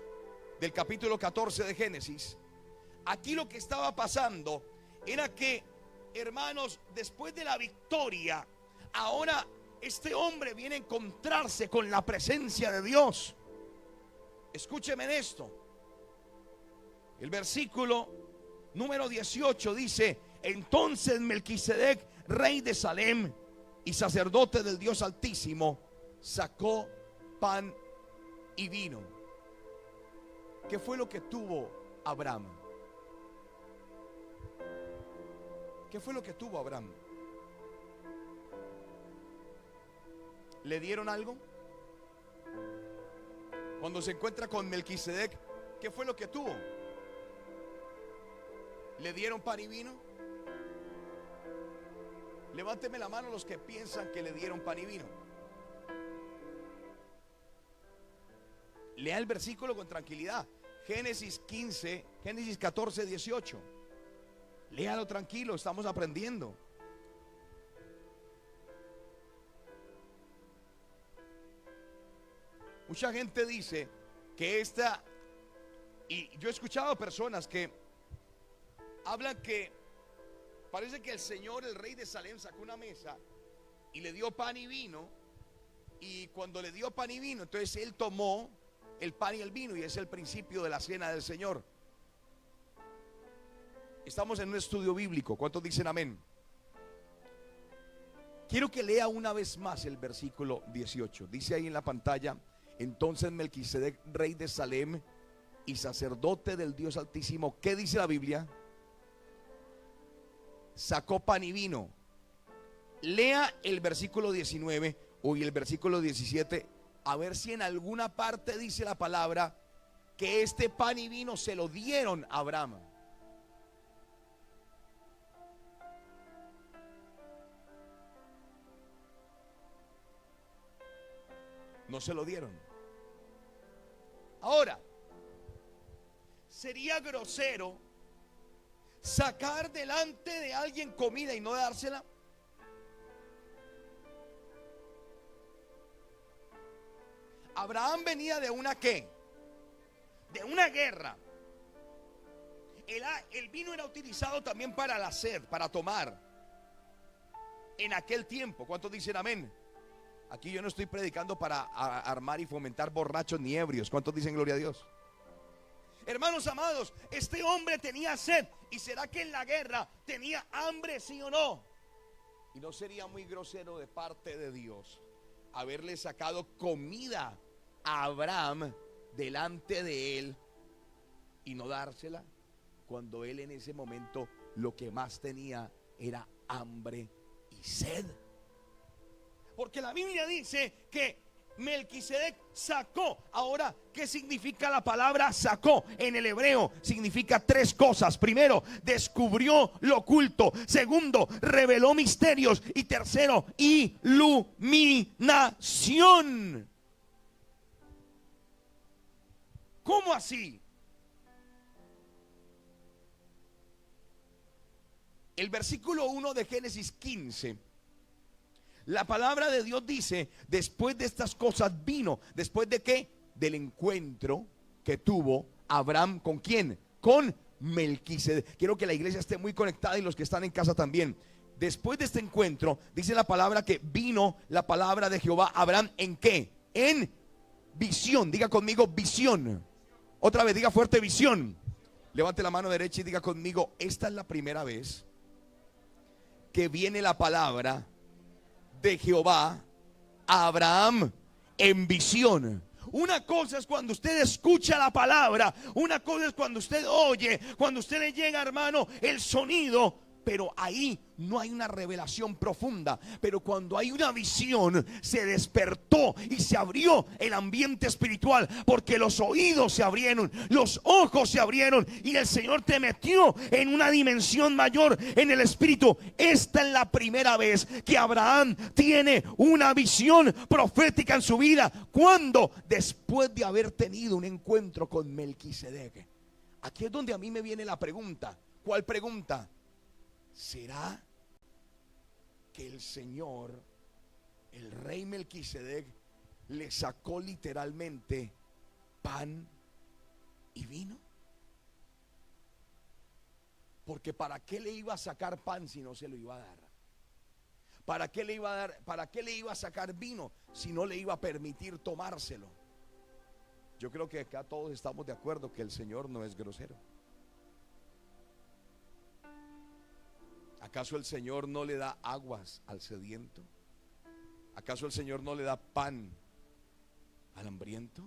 del capítulo 14 de Génesis. Aquí lo que estaba pasando era que, hermanos, después de la victoria, ahora este hombre viene a encontrarse con la presencia de Dios. Escúcheme en esto. El versículo número 18 dice: entonces Melquisedec, rey de Salem y sacerdote del Dios Altísimo, sacó pan y vino. ¿Qué fue lo que tuvo Abraham? ¿Qué fue lo que tuvo Abraham? ¿Le dieron algo? Cuando se encuentra con Melquisedec, ¿qué fue lo que tuvo? ¿Le dieron pan y vino? Levánteme la mano los que piensan que le dieron pan y vino. Lea el versículo con tranquilidad. Génesis 14, 18. Léalo tranquilo, estamos aprendiendo. Mucha gente dice que y yo he escuchado personas que hablan que parece que el Señor, el rey de Salem, sacó una mesa y le dio pan y vino. Y cuando le dio pan y vino, entonces él tomó el pan y el vino, y es el principio de la cena del Señor. Estamos en un estudio bíblico. ¿Cuántos dicen amén? Quiero que lea una vez más el versículo 18. Dice ahí en la pantalla: entonces Melquisedec, rey de Salem y sacerdote del Dios Altísimo, ¿qué dice la Biblia? Sacó pan y vino. Lea el versículo 19 o el versículo 17, a ver si en alguna parte dice la palabra que este pan y vino se lo dieron a Abraham. No se lo dieron. Ahora, sería grosero sacar delante de alguien comida y no dársela. Abraham venía de una ¿qué? De una guerra. El vino era utilizado también para la sed, para tomar en aquel tiempo. ¿Cuántos dicen amén? Aquí yo no estoy predicando para armar y fomentar borrachos ni ebrios. ¿Cuántos dicen gloria a Dios? Hermanos amados, este hombre tenía sed. ¿Y será que en la guerra tenía hambre, sí o no? Y no sería muy grosero de parte de Dios haberle sacado comida a Abraham delante de él y no dársela, cuando él en ese momento lo que más tenía era hambre y sed. Porque la Biblia dice que Melquisedec sacó. Ahora, ¿qué significa la palabra sacó? En el hebreo significa 3 cosas. Primero, descubrió lo oculto. Segundo, reveló misterios. Y tercero, iluminación. ¿Cómo así? El versículo 1 de Génesis 15. La palabra de Dios dice: después de estas cosas vino. ¿Después de qué? Del encuentro que tuvo Abraham. ¿Con quién? Con Melquisedec. Quiero que la iglesia esté muy conectada y los que están en casa también. Después de este encuentro, dice la palabra que vino la palabra de Jehová a Abraham. ¿En qué? En visión. Diga conmigo visión. Otra vez, diga fuerte visión. Levante la mano derecha y diga conmigo: esta es la primera vez que viene la palabra de Jehová a Abraham en visión. Una cosa es cuando usted escucha la palabra, una cosa es cuando usted oye, cuando usted le llega, hermano, el sonido, pero ahí no hay una revelación profunda. Pero cuando hay una visión, se despertó y se abrió el ambiente espiritual, porque los oídos se abrieron, los ojos se abrieron y el Señor te metió en una dimensión mayor en el espíritu. Esta es la primera vez que Abraham tiene una visión profética en su vida. ¿Cuándo? Después de haber tenido un encuentro con Melquisedec. Aquí es donde a mí me viene la pregunta. ¿Cuál pregunta? ¿Será que el Señor, el rey Melquisedec, le sacó literalmente pan y vino? Porque ¿para qué le iba a sacar pan si no se lo iba a dar? ¿Para qué le iba a dar? ¿Para qué le iba a sacar vino si no le iba a permitir tomárselo? Yo creo que acá todos estamos de acuerdo que el Señor no es grosero. ¿Acaso el Señor no le da aguas al sediento? ¿Acaso el Señor no le da pan al hambriento?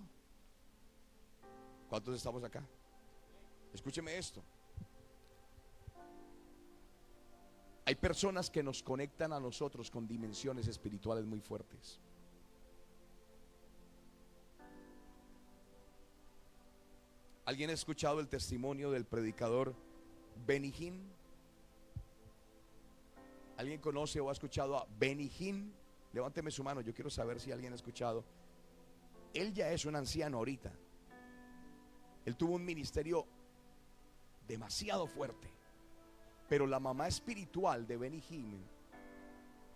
¿Cuántos estamos acá? Escúcheme esto. Hay personas que nos conectan a nosotros con dimensiones espirituales muy fuertes. ¿Alguien ha escuchado el testimonio del predicador Benny Hinn? ¿Alguien conoce o ha escuchado a Benny Hinn? Levánteme su mano, yo quiero saber si alguien ha escuchado. Él ya es un anciano ahorita. Él tuvo un ministerio demasiado fuerte. Pero la mamá espiritual de Benny Hinn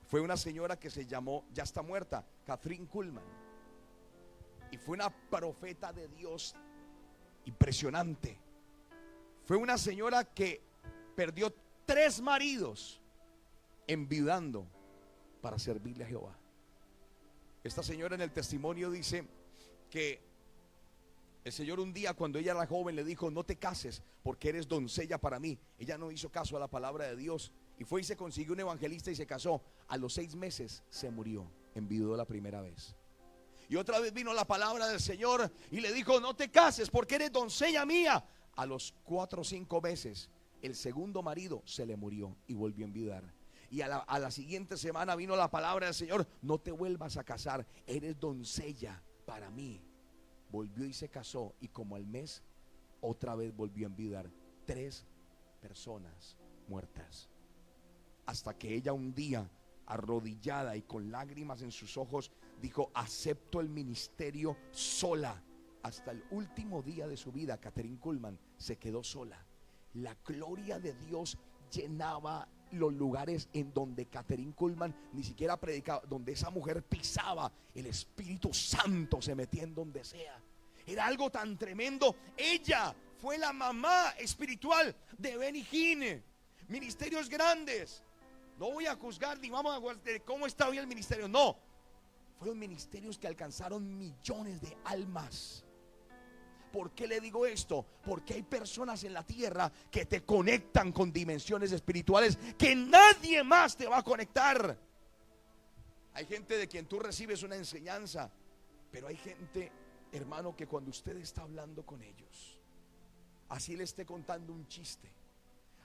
fue una señora que se llamó, ya está muerta, Kathryn Kuhlman. Y fue una profeta de Dios impresionante. Fue una señora que perdió 3 maridos enviudando para servirle a Jehová. Esta señora en el testimonio dice que el Señor un día, cuando ella era joven, le dijo: no te cases porque eres doncella para mí. Ella no hizo caso a la palabra de Dios y fue y se consiguió un evangelista y se casó. A los 6 meses se murió, enviudó la primera vez. Y otra vez vino la palabra del Señor y le dijo: no te cases porque eres doncella mía. A los 4 o 5 meses el segundo marido se le murió y volvió a enviudar. Y a la siguiente semana vino la palabra del Señor: no te vuelvas a casar, eres doncella para mí. Volvió y se casó, y como al mes otra vez volvió a enviudar. 3 personas muertas. Hasta que ella un día, arrodillada y con lágrimas en sus ojos, dijo: acepto el ministerio sola. Hasta el último día de su vida, Kathryn Kuhlman se quedó sola. La gloria de Dios llenaba los lugares en donde Kathryn Kuhlman ni siquiera predicaba. Donde esa mujer pisaba, el Espíritu Santo se metía en donde sea. Era algo tan tremendo. Ella fue la mamá espiritual de Benny Hinn. Ministerios grandes. No voy a juzgar ni vamos a juzgar de cómo está hoy el ministerio. No, fueron ministerios que alcanzaron millones de almas. ¿Por qué le digo esto? Porque hay personas en la tierra que te conectan con dimensiones espirituales que nadie más te va a conectar. Hay gente de quien tú recibes una enseñanza, pero hay gente, hermano, que cuando usted está hablando con ellos, así le esté contando un chiste,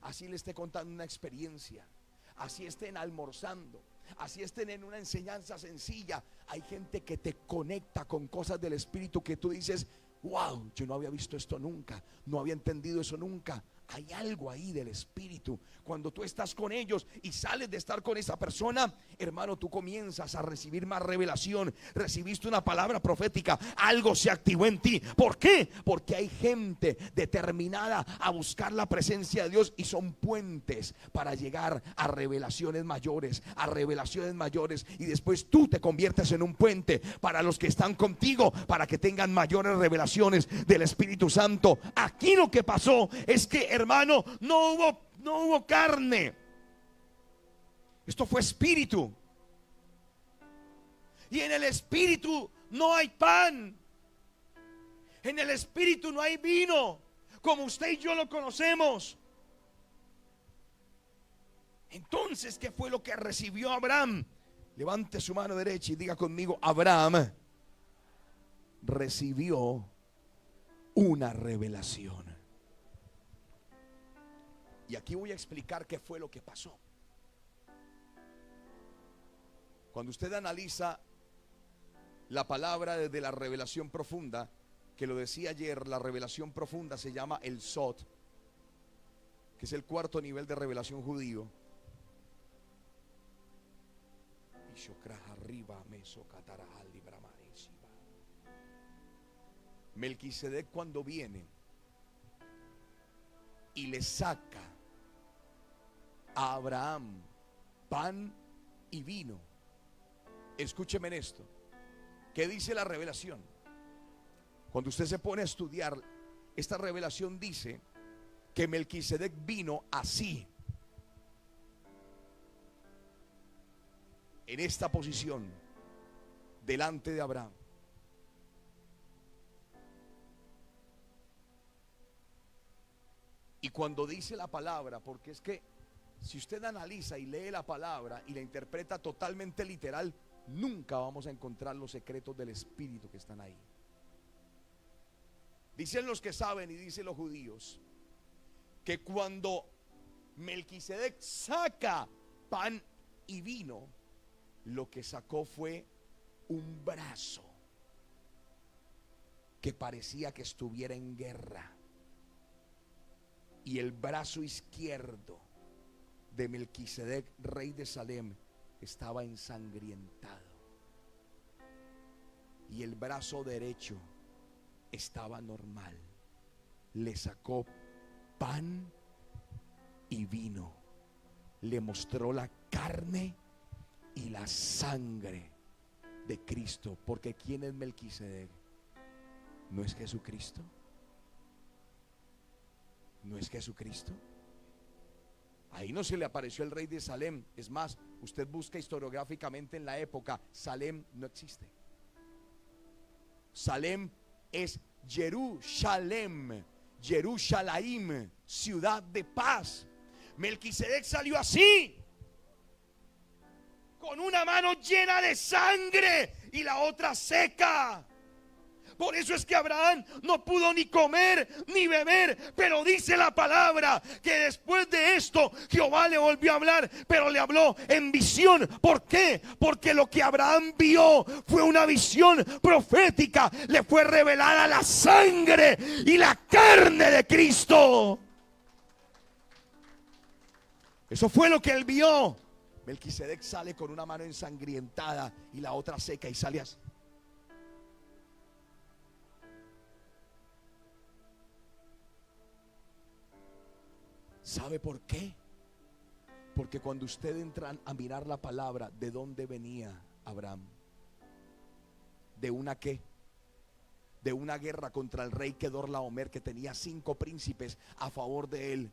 así le esté contando una experiencia, así estén almorzando, así estén en una enseñanza sencilla, hay gente que te conecta con cosas del Espíritu que tú dices: wow, yo no había visto esto nunca, no había entendido eso nunca. Hay algo ahí del Espíritu. Cuando tú estás con ellos y sales de estar con esa persona, hermano, tú comienzas a recibir más revelación. Recibiste una palabra profética, algo se activó en ti. ¿Por qué? Porque hay gente determinada a buscar la presencia de Dios y son puentes para llegar a revelaciones mayores, a revelaciones mayores. Y después tú te conviertes en un puente para los que están contigo, para que tengan mayores revelaciones del Espíritu Santo. Aquí lo que pasó es que, hermano, no hubo carne. Esto fue espíritu. Y en el espíritu no hay pan. En el espíritu no hay vino, como usted y yo lo conocemos. Entonces, ¿qué fue lo que recibió Abraham? Levante su mano derecha y diga conmigo: Abraham recibió una revelación. Y aquí voy a explicar qué fue lo que pasó. Cuando usted analiza la palabra desde la revelación profunda, que lo decía ayer, la revelación profunda se llama el Sod, que es el 4º nivel de revelación judío. Melquisedec, cuando viene y le saca a Abraham pan y vino. Escúcheme en esto. ¿Qué dice la revelación? Cuando usted se pone a estudiar, esta revelación dice que Melquisedec vino así, en esta posición, delante de Abraham. Y cuando dice la palabra, porque es que si usted analiza y lee la palabra y la interpreta totalmente literal, nunca vamos a encontrar los secretos del Espíritu que están ahí. Dicen los que saben y dicen los judíos que cuando Melquisedec saca pan y vino, lo que sacó fue un brazo que parecía que estuviera en guerra, y el brazo izquierdo de Melquisedec, rey de Salem, estaba ensangrentado, y el brazo derecho estaba normal. Le sacó pan y vino, le mostró la carne y la sangre de Cristo. Porque ¿quién es Melquisedec? ¿No es Jesucristo? ¿No es Jesucristo? Ahí no se le apareció el rey de Salem. Es más, usted busca historiográficamente en la época, Salem no existe. Salem es Jerusalem, Jerusalem, ciudad de paz. Melquisedec salió así, con una mano llena de sangre y la otra seca. Por eso es que Abraham no pudo ni comer ni beber. Pero dice la palabra que después de esto Jehová le volvió a hablar, pero le habló en visión. ¿Por qué? Porque lo que Abraham vio fue una visión profética. Le fue revelada la sangre y la carne de Cristo. Eso fue lo que él vio. Melquisedec sale con una mano ensangrientada y la otra seca, y sale así. ¿Sabe por qué? Porque cuando usted entra a mirar la palabra, ¿de dónde venía Abraham? ¿De una qué? De una guerra contra el rey Kedorlaomer, que tenía 5 príncipes a favor de él.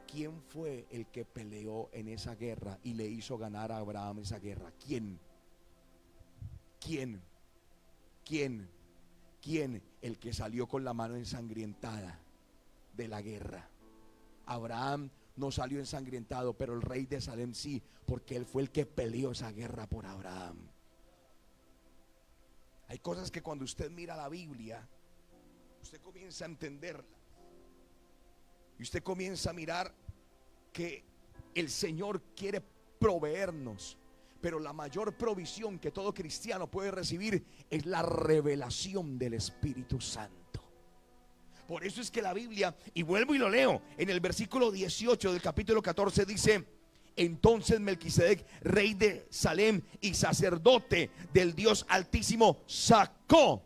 ¿Quién fue el que peleó en esa guerra y le hizo ganar a Abraham esa guerra? ¿Quién? ¿Quién? ¿Quién? ¿Quién? El que salió con la mano ensangrientada de la guerra. Abraham no salió ensangrentado, pero el rey de Salem sí, porque él fue el que peleó esa guerra por Abraham. Hay cosas que cuando usted mira la Biblia, usted comienza a entenderlas. Y usted comienza a mirar que el Señor quiere proveernos, pero la mayor provisión que todo cristiano puede recibir es la revelación del Espíritu Santo. Por eso es que la Biblia, y vuelvo y lo leo, en el versículo 18 del capítulo 14 dice: entonces Melquisedec, rey de Salem y sacerdote del Dios Altísimo, sacó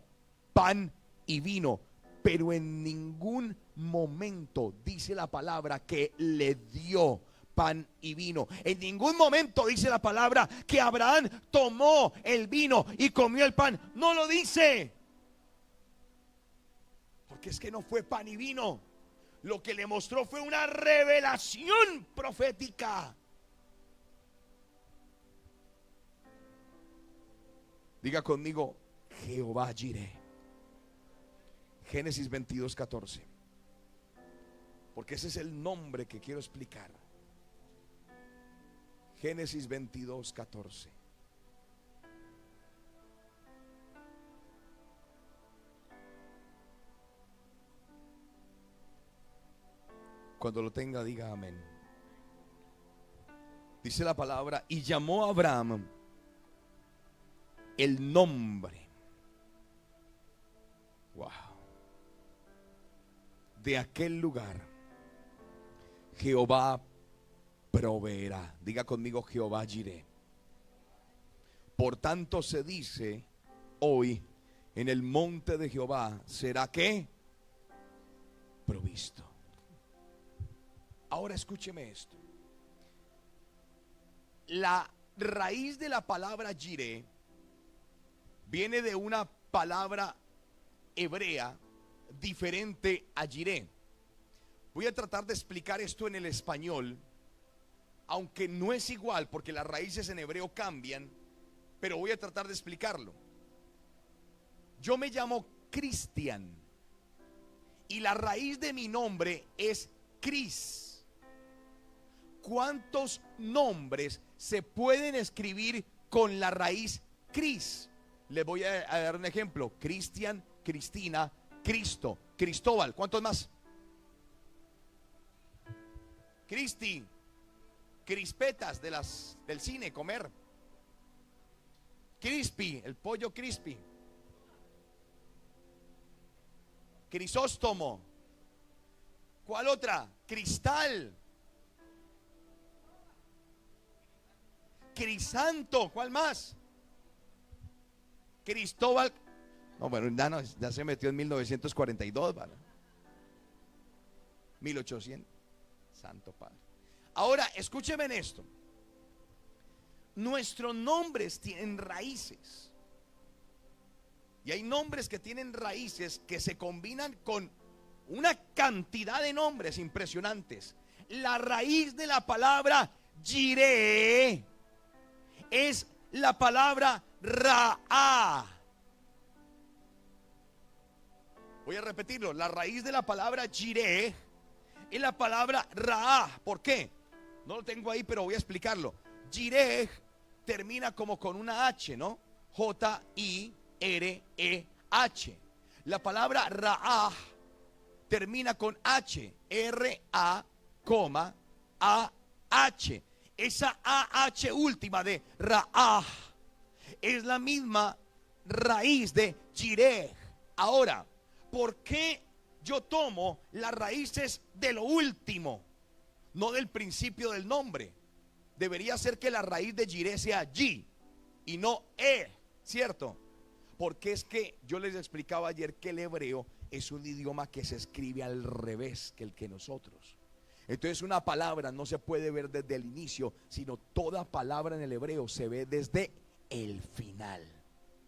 pan y vino, pero en ningún momento dice la palabra que le dio pan y vino. En ningún momento dice la palabra que Abraham tomó el vino y comió el pan. No lo dice. Porque es que no fue pan y vino. Lo que le mostró fue una revelación profética. Diga conmigo: Jehová Jireh. Génesis 22:14. Porque ese es el nombre que quiero explicar. Génesis 22:14. Cuando lo tenga, diga amén. Dice la palabra: y llamó a Abraham el nombre, wow, de aquel lugar: Jehová proveerá. Diga conmigo: Jehová Jireh. Por tanto se dice hoy: en el monte de Jehová será ¿qué? Provisto. Ahora escúcheme esto. La raíz de la palabra Jireh viene de una palabra hebrea diferente a Jireh. Voy a tratar de explicar esto en el español, aunque no es igual porque las raíces en hebreo cambian, pero voy a tratar de explicarlo. Yo me llamo Cristian y la raíz de mi nombre es Cris. ¿Cuántos nombres se pueden escribir con la raíz Cris? Les voy a dar un ejemplo: Cristian, Cristina, Cristo, Cristóbal. ¿Cuántos más? Cristi, crispetas del cine, comer. Crispy, el pollo crispy. Crisóstomo. ¿Cuál otra? Cristal. Crisanto. ¿Cuál más? Cristóbal. No, bueno, ya se metió en 1942, ¿vale? 1800. Santo Padre. Ahora, escúcheme en esto. Nuestros nombres tienen raíces. Y hay nombres que tienen raíces que se combinan con una cantidad de nombres impresionantes. La raíz de la palabra Jireh es la palabra Raá. Voy a repetirlo. La raíz de la palabra Jireh es la palabra Raá. ¿Por qué? No lo tengo ahí, pero voy a explicarlo. Jireh termina como con una H, ¿no? J-I-R-E-H. La palabra Raá termina con H, R-A, A-H. Esa A-H última de Raá es la misma raíz de Jireh. Ahora, ¿por qué yo tomo las raíces de lo último, no del principio del nombre? Debería ser que la raíz de Jireh sea Yi y no E, ¿cierto? Porque es que yo les explicaba ayer que el hebreo es un idioma que se escribe al revés que el que nosotros. Entonces una palabra no se puede ver desde el inicio, sino toda palabra en el hebreo se ve desde el final.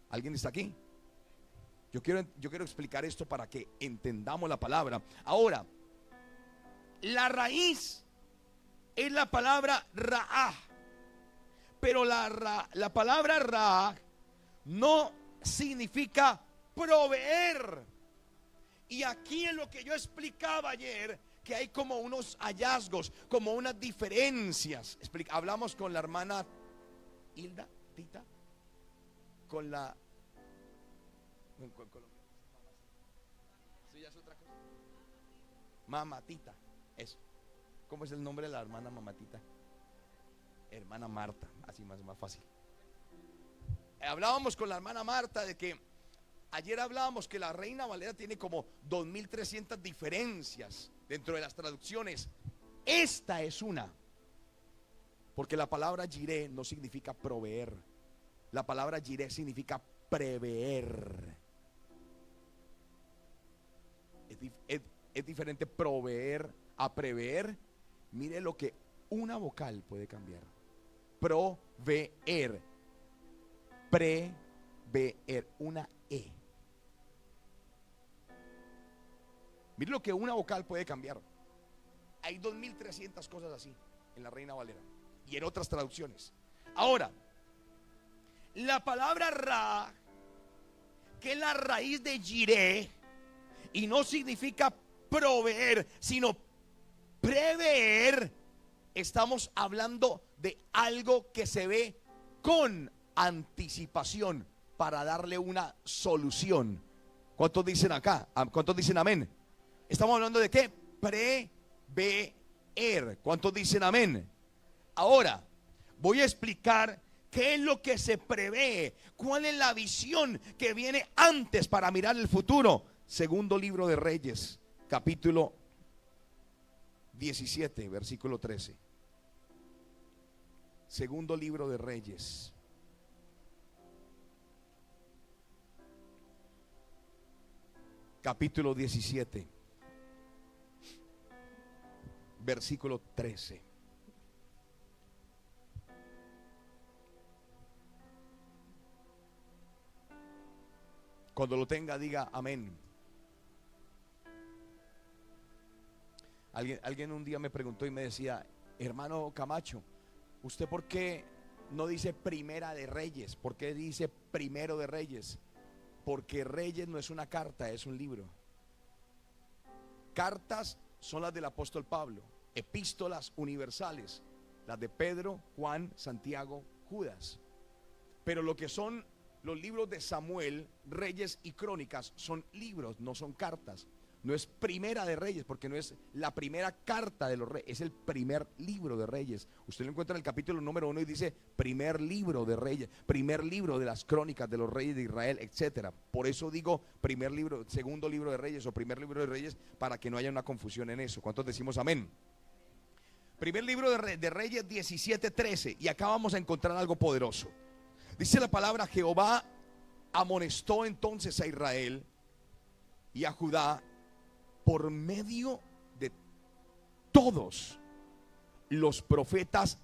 ¿Alguien está aquí? Yo quiero explicar esto para que entendamos la palabra. Ahora, la raíz es la palabra Raá, pero la palabra Raá no significa proveer. Y aquí es lo que yo explicaba ayer, que hay como unos hallazgos, como unas diferencias. Hablamos con la hermana Hilda, Tita, con la... ¿Sí, ya es otra cosa? Mamatita, eso. ¿Cómo es el nombre de la hermana Mamatita? Hermana Marta, así más fácil. Hablábamos con la hermana Marta de que ayer hablábamos que la Reina Valera tiene como 2300 diferencias dentro de las traducciones. Esta es una, porque la palabra Jireh no significa proveer. La palabra Jireh significa prever. Es diferente proveer a prever. Mire lo que una vocal puede cambiar. Proveer, prever, una E. Mire lo que una vocal puede cambiar. Hay 2300 cosas así en la Reina Valera y en otras traducciones. Ahora, la palabra Ra, que es la raíz de Jireh, y no significa proveer, sino prever. Estamos hablando de algo que se ve con anticipación para darle una solución. ¿Cuántos dicen acá? ¿Cuántos dicen amén? Estamos hablando de qué? Prever. ¿Cuántos dicen amén? Ahora voy a explicar qué es lo que se prevé, cuál es la visión que viene antes para mirar el futuro. Segundo libro de Reyes, capítulo 17, versículo 13. Segundo libro de Reyes, capítulo 17, versículo 13. Cuando lo tenga, diga amén. Alguien un día me preguntó y me decía: hermano Camacho, ¿usted por qué no dice Primera de Reyes? ¿Por qué dice Primero de Reyes? Porque Reyes no es una carta, es un libro. Cartas son las del apóstol Pablo, epístolas universales, las de Pedro, Juan, Santiago, Judas. Pero lo que son los libros de Samuel, Reyes y Crónicas son libros, no son cartas. No es Primera de Reyes, porque no es la primera carta de los reyes, es el primer libro de Reyes. Usted lo encuentra en el capítulo número 1 y dice primer libro de Reyes, primer libro de las crónicas de los reyes de Israel, etcétera. Por eso digo primer libro, segundo libro de Reyes o primer libro de Reyes, para que no haya una confusión en eso. ¿Cuántos decimos amén? Primer libro de Reyes 17:13, y acá vamos a encontrar algo poderoso. Dice la palabra: Jehová amonestó entonces a Israel y a Judá por medio de todos los profetas.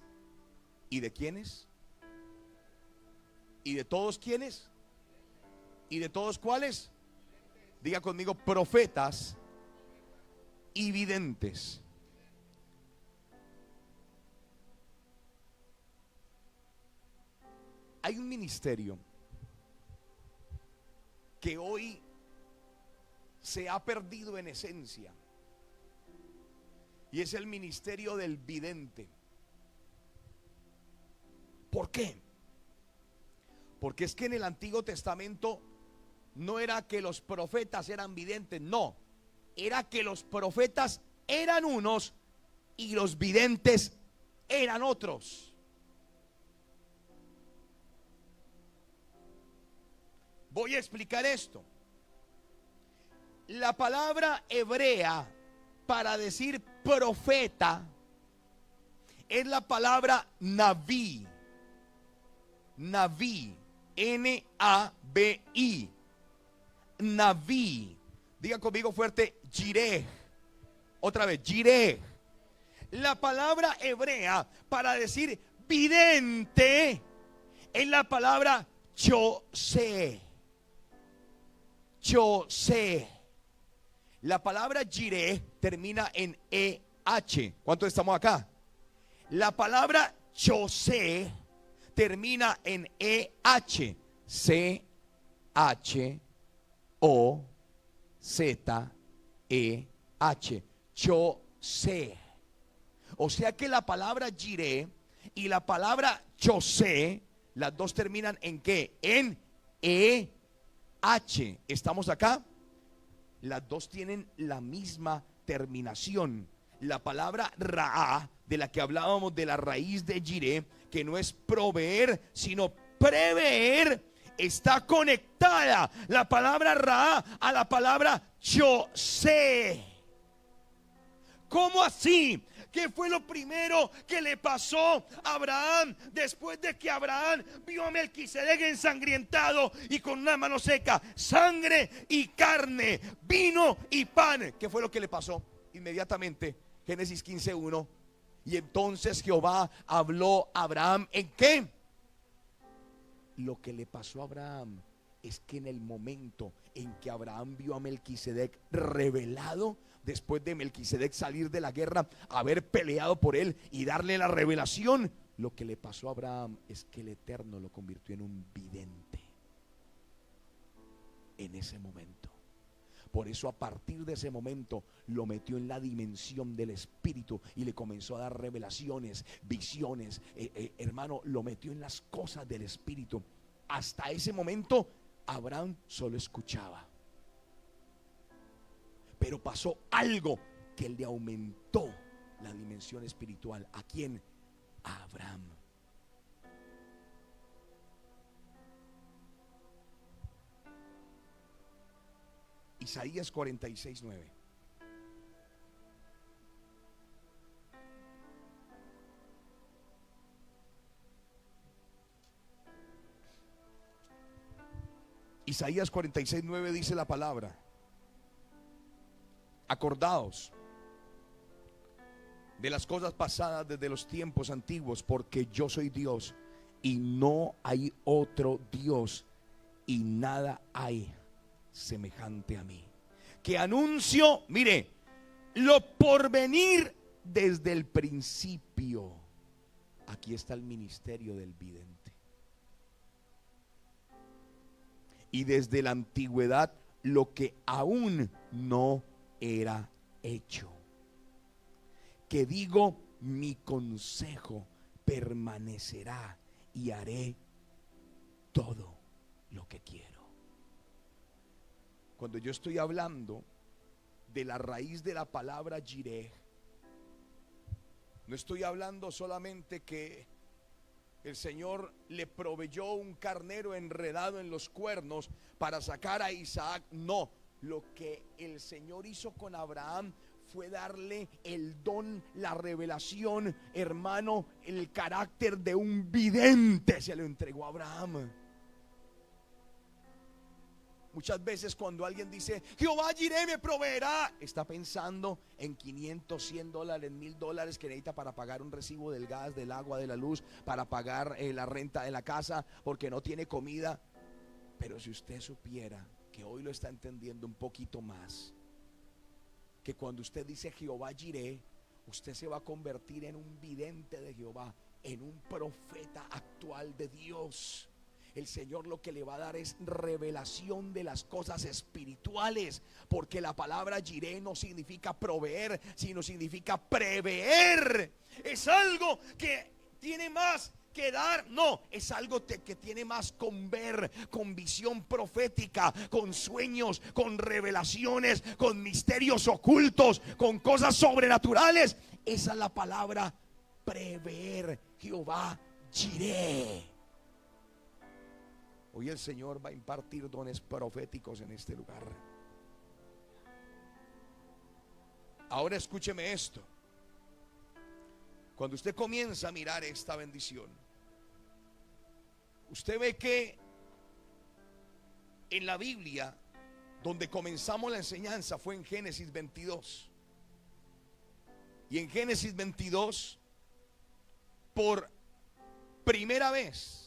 ¿Y de quiénes? ¿Y de todos quiénes? ¿Y de todos cuáles? Diga conmigo: profetas y videntes. Hay un ministerio que hoy se ha perdido en esencia, y es el ministerio del vidente. ¿Por qué? Porque es que en el Antiguo Testamento no era que los profetas eran videntes, no, era que los profetas eran unos y los videntes eran otros. Voy a explicar esto. La palabra hebrea para decir profeta es la palabra naví. Naví, N-A-V-I. Naví. Diga conmigo fuerte: Jireh. Otra vez: Jireh. La palabra hebrea para decir vidente es la palabra chosé. Chosé. La palabra Jireh termina en EH. ¿Cuántos estamos acá? La palabra chosé termina en EH. C-H-O-Z-E-H. Chosé. O sea que la palabra Jireh y la palabra chosé, las dos terminan en ¿qué? En EH. ¿Estamos acá? Las dos tienen la misma terminación. La palabra Raá, de la que hablábamos, de la raíz de Jireh, que no es proveer, sino prever, está conectada la palabra Raá a la palabra Chosé. ¿Cómo así? ¿Qué fue lo primero que le pasó a Abraham después de que Abraham vio a Melquisedec ensangrentado y con una mano seca? Sangre y carne, vino y pan. ¿Qué fue lo que le pasó? Inmediatamente, Génesis 15:1. Y entonces Jehová habló a Abraham ¿en qué? Lo que le pasó a Abraham es que en el momento en que Abraham vio a Melquisedec revelado, después de Melquisedec salir de la guerra, haber peleado por él y darle la revelación, lo que le pasó a Abraham es que el Eterno lo convirtió en un vidente en ese momento. Por eso a partir de ese momento lo metió en la dimensión del Espíritu y le comenzó a dar revelaciones, visiones. Hermano, lo metió en las cosas del Espíritu. Hasta ese momento Abraham solo escuchaba. Pero pasó algo que le aumentó la dimensión espiritual. ¿A quién? A Abraham. Isaías 46:9. Isaías 46:9 dice la palabra: acordaos de las cosas pasadas desde los tiempos antiguos, porque yo soy Dios y no hay otro Dios, y nada hay semejante a mí, que anuncio, mire, lo porvenir desde el principio. Aquí está el ministerio del vidente. Y desde la antigüedad lo que aún no era hecho. Que digo, mi consejo permanecerá y haré todo lo que quiero. Cuando yo estoy hablando de la raíz de la palabra Jireh, no estoy hablando solamente que el Señor le proveyó un carnero enredado en los cuernos para sacar a Isaac. No, lo que el Señor hizo con Abraham fue darle el don, la revelación, hermano, el carácter de un vidente se lo entregó a Abraham. Muchas veces cuando alguien dice, Jehová Jireh me proveerá, está pensando en 500, 100 dólares, 1000 dólares que necesita para pagar un recibo del gas, del agua, de la luz, para pagar la renta de la casa, porque no tiene comida. Pero si usted supiera que hoy lo está entendiendo un poquito más, que cuando usted dice Jehová Jireh, usted se va a convertir en un vidente de Jehová, en un profeta actual de Dios. El Señor lo que le va a dar es revelación de las cosas espirituales, porque la palabra Jireh no significa proveer, sino significa prever. Es algo que tiene más que dar, no, es algo que tiene más con ver, con visión profética, con sueños, con revelaciones, con misterios ocultos, con cosas sobrenaturales. Esa es la palabra prever, Jehová Jireh. Hoy el Señor va a impartir dones proféticos en este lugar. Ahora escúcheme esto. Cuando usted comienza a mirar esta bendición, usted ve que en la Biblia, donde comenzamos la enseñanza fue en Génesis 22. Y en Génesis 22, por primera vez,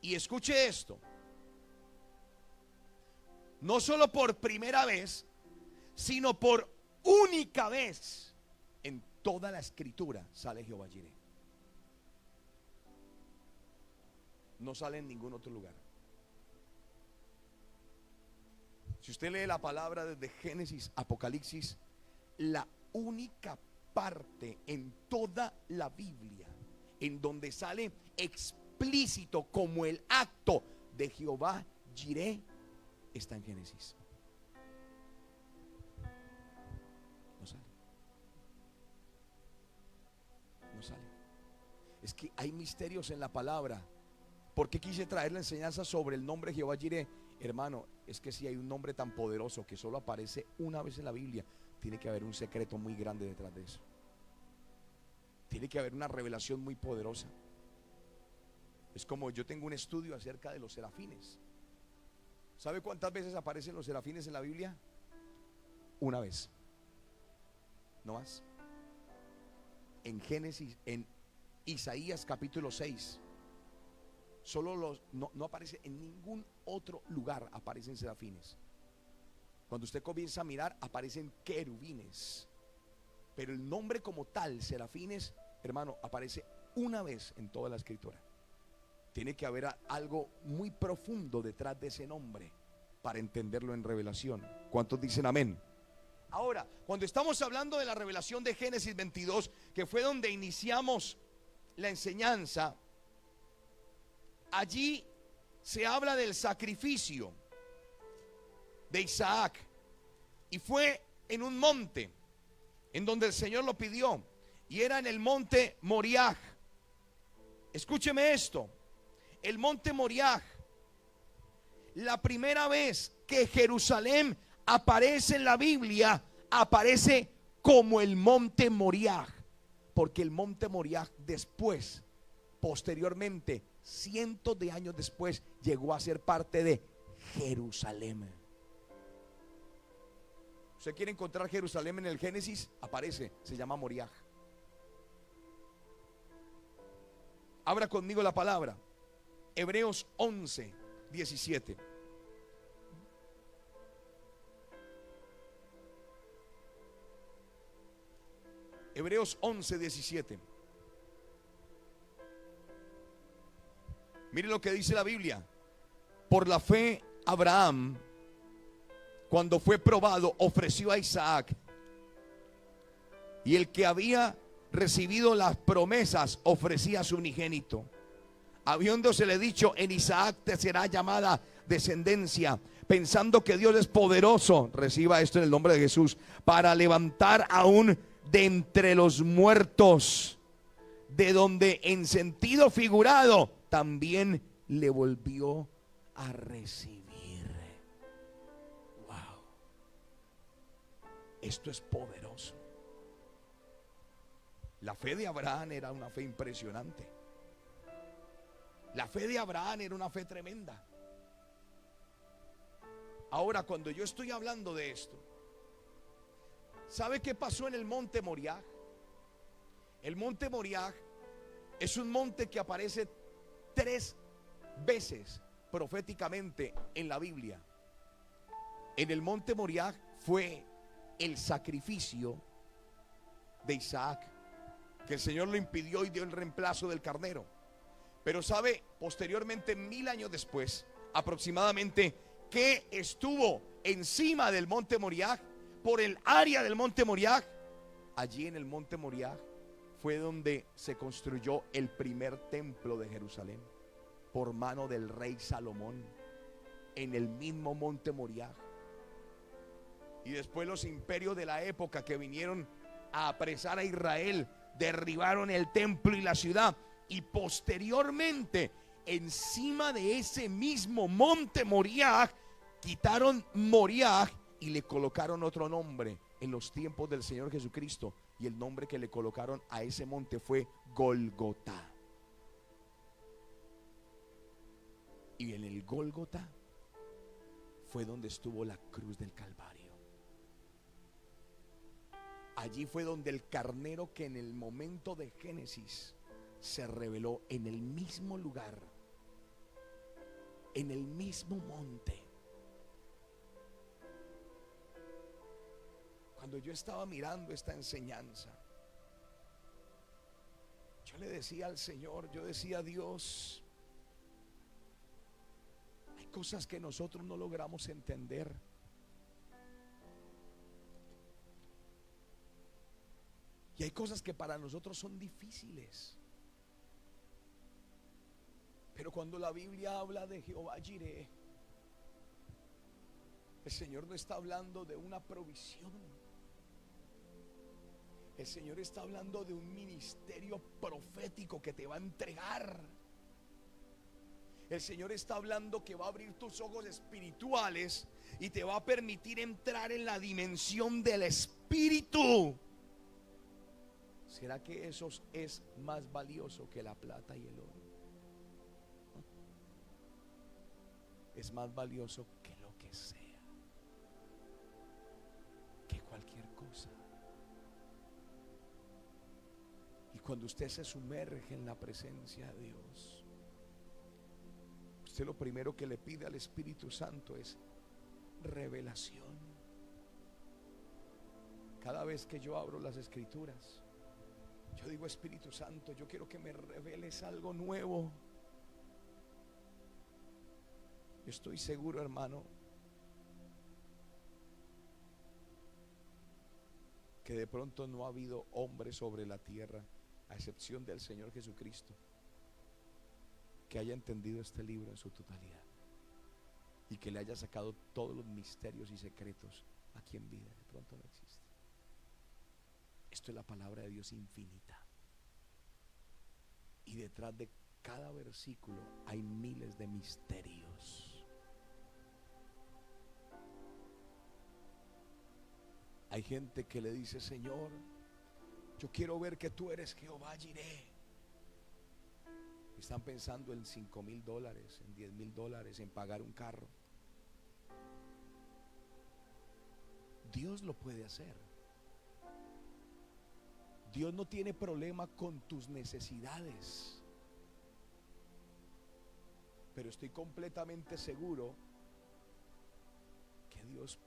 y escuche esto, no solo por primera vez, sino por única vez en toda la escritura sale Jehová Jireh. No sale en ningún otro lugar. Si usted lee la palabra desde Génesis, Apocalipsis, la única parte en toda la Biblia en donde sale explícito como el acto de Jehová Jireh está en Génesis. No sale. No sale. Es que hay misterios en la palabra. ¿Por qué quise traer la enseñanza sobre el nombre Jehová Jireh? Hermano, es que si hay un nombre tan poderoso que solo aparece una vez en la Biblia, tiene que haber un secreto muy grande detrás de eso. Tiene que haber una revelación muy poderosa. Es como yo tengo un estudio acerca de los serafines. ¿Sabe cuántas veces aparecen los serafines en la Biblia? Una vez. No más. En Génesis, en Isaías capítulo 6. Solo no aparece en ningún otro lugar, aparecen serafines. Cuando usted comienza a mirar, aparecen querubines. Pero el nombre como tal, serafines, hermano, aparece una vez en toda la escritura. Tiene que haber algo muy profundo detrás de ese nombre para entenderlo en revelación. ¿Cuántos dicen amén? Ahora, cuando estamos hablando de la revelación de Génesis 22, que fue donde iniciamos la enseñanza, allí se habla del sacrificio de Isaac. Y fue en un monte en donde el Señor lo pidió, y era en el monte Moriah. Escúcheme esto. El monte Moriah, la primera vez que Jerusalén aparece en la Biblia, aparece como el monte Moriah, porque el monte Moriah después, posteriormente, cientos de años después, llegó a ser parte de Jerusalén. ¿Usted quiere encontrar Jerusalén en el Génesis? Aparece, se llama Moriah. Abra conmigo la palabra. Hebreos 11, 17. Hebreos 11:17. Mire lo que dice la Biblia. Por la fe, Abraham, cuando fue probado, ofreció a Isaac. Y el que había recibido las promesas ofrecía a su unigénito, habiéndosele dicho: en Isaac te será llamada descendencia, pensando que Dios es poderoso, reciba esto en el nombre de Jesús, para levantar aún de entre los muertos, de donde en sentido figurado también le volvió a recibir. Wow, esto es poderoso. La fe de Abraham era una fe impresionante. La fe de Abraham era una fe tremenda. Ahora, cuando yo estoy hablando de esto, ¿sabe qué pasó en el monte Moriah? El monte Moriah es un monte que aparece 3 veces proféticamente en la Biblia. En el monte Moriah fue el sacrificio de Isaac, que el Señor lo impidió y dio el reemplazo del carnero. Pero sabe, posteriormente, 1000 años después, aproximadamente, que estuvo encima del monte Moriah, por el área del monte Moriah. Allí en el monte Moriah fue donde se construyó el primer templo de Jerusalén, por mano del rey Salomón, en el mismo monte Moriah. Y después los imperios de la época que vinieron a apresar a Israel derribaron el templo y la ciudad, y posteriormente encima de ese mismo monte Moriah quitaron Moriah y le colocaron otro nombre en los tiempos del Señor Jesucristo, y el nombre que le colocaron a ese monte fue Gólgota. Y en el Gólgota fue donde estuvo la cruz del Calvario. Allí fue donde el carnero, que en el momento de Génesis se reveló, en el mismo lugar, en el mismo monte. Cuando yo estaba mirando esta enseñanza, yo le decía al Señor, yo decía: Dios, hay cosas que nosotros no logramos entender. Y hay cosas que para nosotros son difíciles. Pero cuando la Biblia habla de Jehová Jireh, el Señor no está hablando de una provisión. El Señor está hablando de un ministerio profético que te va a entregar. El Señor está hablando que va a abrir tus ojos espirituales y te va a permitir entrar en la dimensión del Espíritu. ¿Será que eso es más valioso que la plata y el oro? Es más valioso que lo que sea, que cualquier cosa. Y cuando usted se sumerge en la presencia de Dios, usted lo primero que le pide al Espíritu Santo es revelación. Cada vez que yo abro las Escrituras, yo digo: Espíritu Santo, yo quiero que me reveles algo nuevo. Yo estoy seguro, hermano, que de pronto no ha habido hombre sobre la tierra, a excepción del Señor Jesucristo, que haya entendido este libro en su totalidad y que le haya sacado todos los misterios y secretos aquí en vida. De pronto no existe. Esto es la palabra de Dios infinita, y detrás de cada versículo hay miles de misterios. Hay gente que le dice: Señor, yo quiero ver que tú eres Jehová Jireh. Están pensando en $5,000, en $10,000, en pagar un carro. Dios lo puede hacer. Dios no tiene problema con tus necesidades, pero estoy completamente seguro que Dios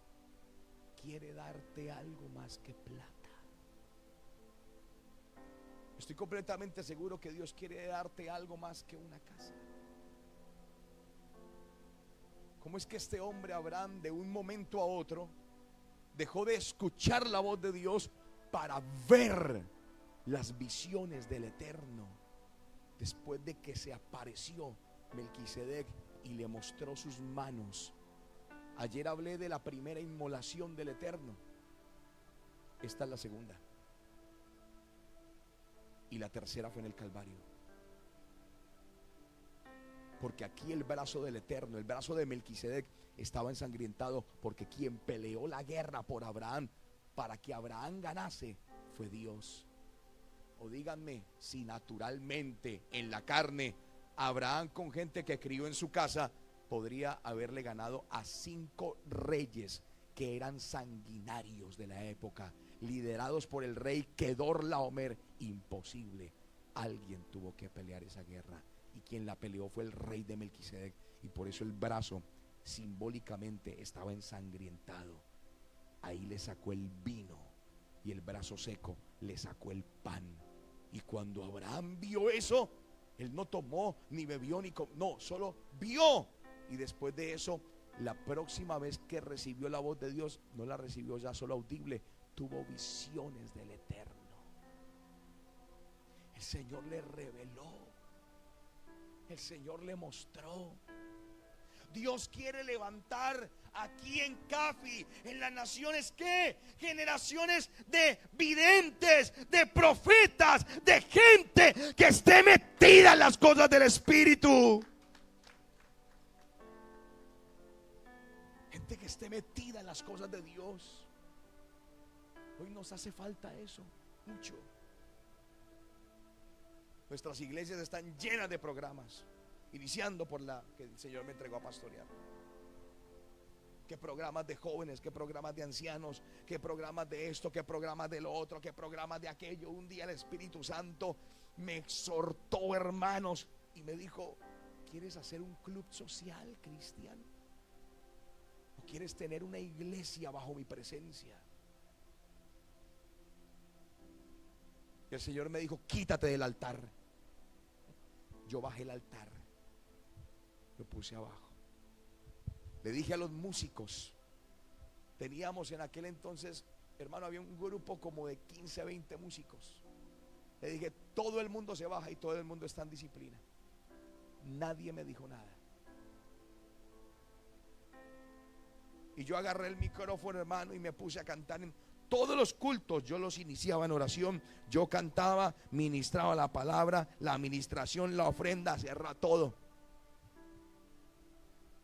quiere darte algo más que plata. Estoy completamente seguro que Dios quiere darte algo más que una casa. ¿Cómo es que este hombre Abraham de un momento a otro dejó de escuchar la voz de Dios para ver las visiones del Eterno? Después de que se apareció Melquisedec y le mostró sus manos. Ayer hablé de la primera inmolación del Eterno. Esta es la segunda. Y la tercera fue en el Calvario. Porque aquí el brazo del Eterno, el brazo de Melquisedec, estaba ensangrentado, porque quien peleó la guerra por Abraham para que Abraham ganase fue Dios. O díganme si naturalmente en la carne Abraham, con gente que crió en su casa, podría haberle ganado a 5 reyes que eran sanguinarios de la época, liderados por el rey Kedorlaomer. Imposible. Alguien tuvo que pelear esa guerra, y quien la peleó fue el rey de Melquisedec, y por eso el brazo simbólicamente estaba ensangrentado. Ahí le sacó el vino, y el brazo seco le sacó el pan. Y cuando Abraham vio eso, él no tomó, ni bebió, no, solo vio. Y después de eso, la próxima vez que recibió la voz de Dios, no la recibió ya solo audible, tuvo visiones del Eterno. El Señor le reveló, el Señor le mostró. Dios quiere levantar aquí en CAFI, en las naciones, ¿qué? Generaciones de videntes, de profetas, de gente que esté metida en las cosas del Espíritu. Gente que esté metida en las cosas de Dios. Hoy nos hace falta eso, mucho. Nuestras iglesias están llenas de programas, iniciando por la que el Señor me entregó a pastorear. Qué programas de jóvenes, qué programas de ancianos, qué programas de esto, qué programas de lo otro, qué programas de aquello. Un día el Espíritu Santo me exhortó, hermanos, y me dijo: ¿quieres hacer un club social, Cristian? ¿O quieres tener una iglesia bajo mi presencia? Y el Señor me dijo: quítate del altar. Yo bajé el altar, lo puse abajo. Le dije a los músicos, teníamos en aquel entonces, hermano, había un grupo como de 15, 20 músicos. Le dije: todo el mundo se baja y todo el mundo está en disciplina. Nadie me dijo nada. Y yo agarré el micrófono, hermano, y me puse a cantar. En todos los cultos yo los iniciaba en oración. Yo cantaba, ministraba la palabra, la administración, la ofrenda, cerraba todo.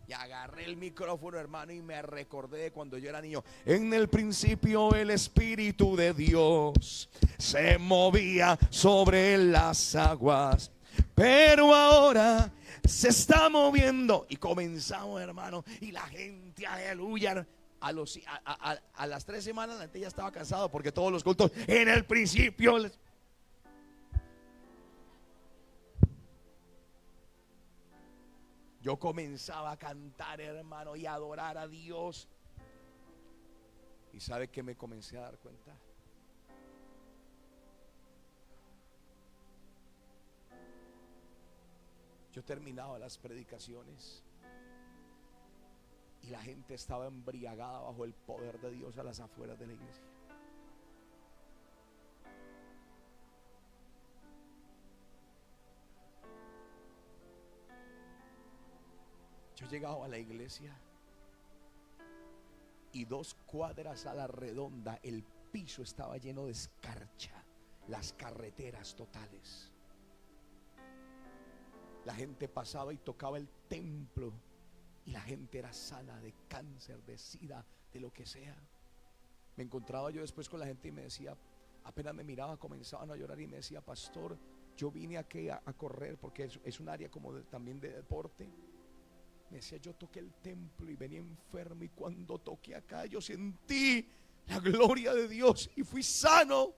Y agarré el micrófono, hermano, y me recordé de cuando yo era niño. En el principio el Espíritu de Dios se movía sobre las aguas, pero ahora se está moviendo. Y comenzamos, hermano, y la gente, aleluya. A las 3 semanas la gente ya estaba cansado, porque todos los cultos, en el principio. Yo comenzaba a cantar, hermano, y a adorar a Dios. ¿Y sabe qué me comencé a dar cuenta? Yo terminaba las predicaciones y la gente estaba embriagada bajo el poder de Dios a las afueras de la iglesia. Yo llegaba a la iglesia y 2 cuadras a la redonda el piso estaba lleno de escarcha, las carreteras totales. La gente pasaba y tocaba el templo y la gente era sana de cáncer, de sida, de lo que sea. Me encontraba yo después con la gente y me decía, apenas me miraba, comenzaban a llorar y me decía: pastor, yo vine aquí a correr porque es un área como también de deporte. Me decía: yo toqué el templo y venía enfermo, y cuando toqué acá yo sentí la gloria de Dios y fui sano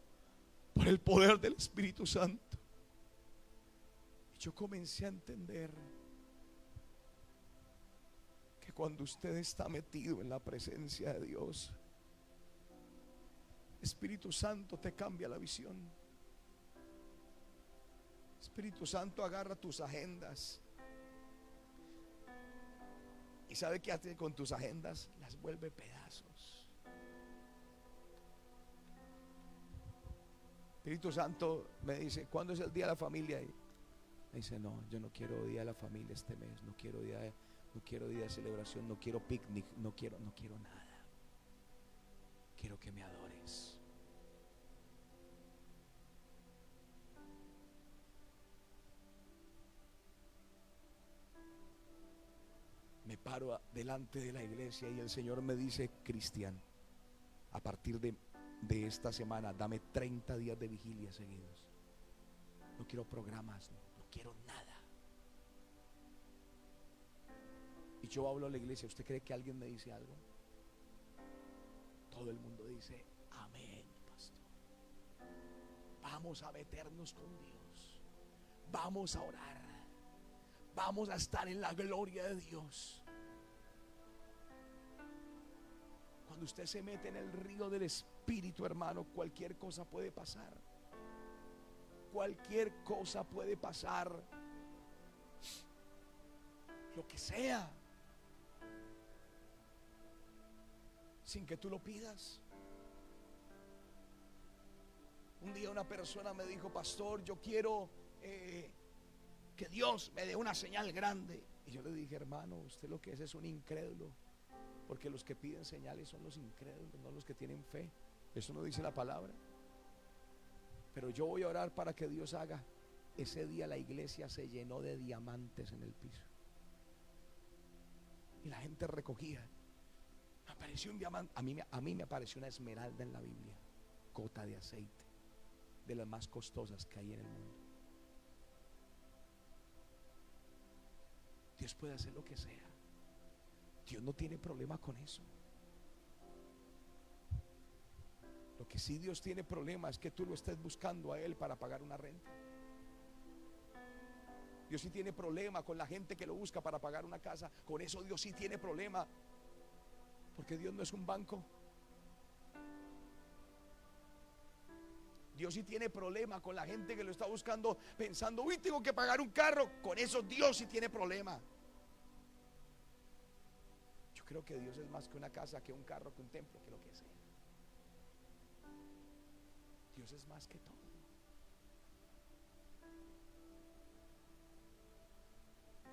por el poder del Espíritu Santo. Y yo comencé a entender que cuando usted está metido en la presencia de Dios, Espíritu Santo te cambia la visión. Espíritu Santo agarra tus agendas. ¿Y sabe qué hace con tus agendas? Las vuelve pedazos. Espíritu Santo me dice, ¿cuándo es el día de la familia? Y me dice, no, yo no quiero día de la familia este mes, no quiero día de celebración, no quiero picnic, no quiero nada. Quiero que me adores. Me paro delante de la iglesia y el Señor me dice, Cristian, a partir de esta semana dame 30 días de vigilia seguidos. No quiero programas, no quiero nada. Y yo hablo a la iglesia. ¿Usted cree que alguien me dice algo? Todo el mundo dice amén, pastor. Vamos a meternos con Dios. Vamos a orar. Vamos a estar en la gloria de Dios. Cuando usted se mete en el río del Espíritu, hermano, cualquier cosa puede pasar. Cualquier cosa puede pasar. Lo que sea. Sin que tú lo pidas. Un día una persona me dijo, pastor, yo quiero que Dios me dé una señal grande. Y yo le dije, hermano, usted lo que es un incrédulo. Porque los que piden señales son los incrédulos, no los que tienen fe. Eso no dice la palabra. Pero yo voy a orar para que Dios haga. Ese día la iglesia se llenó de diamantes en el piso. Y la gente recogía. Me apareció un diamante. A mí me apareció una esmeralda en la Biblia. Gota de aceite. De las más costosas que hay en el mundo. Dios puede hacer lo que sea. Dios no tiene problema con eso. Lo que sí Dios tiene problema es que tú lo estés buscando a Él para pagar una renta. Dios sí tiene problema con la gente que lo busca para pagar una casa. Con eso Dios sí tiene problema. Porque Dios no es un banco. Dios sí tiene problema con la gente que lo está buscando pensando, uy, tengo que pagar un carro. Con eso Dios sí tiene problema. Yo creo que Dios es más que una casa, que un carro, que un templo, que lo que sea. Dios es más que todo.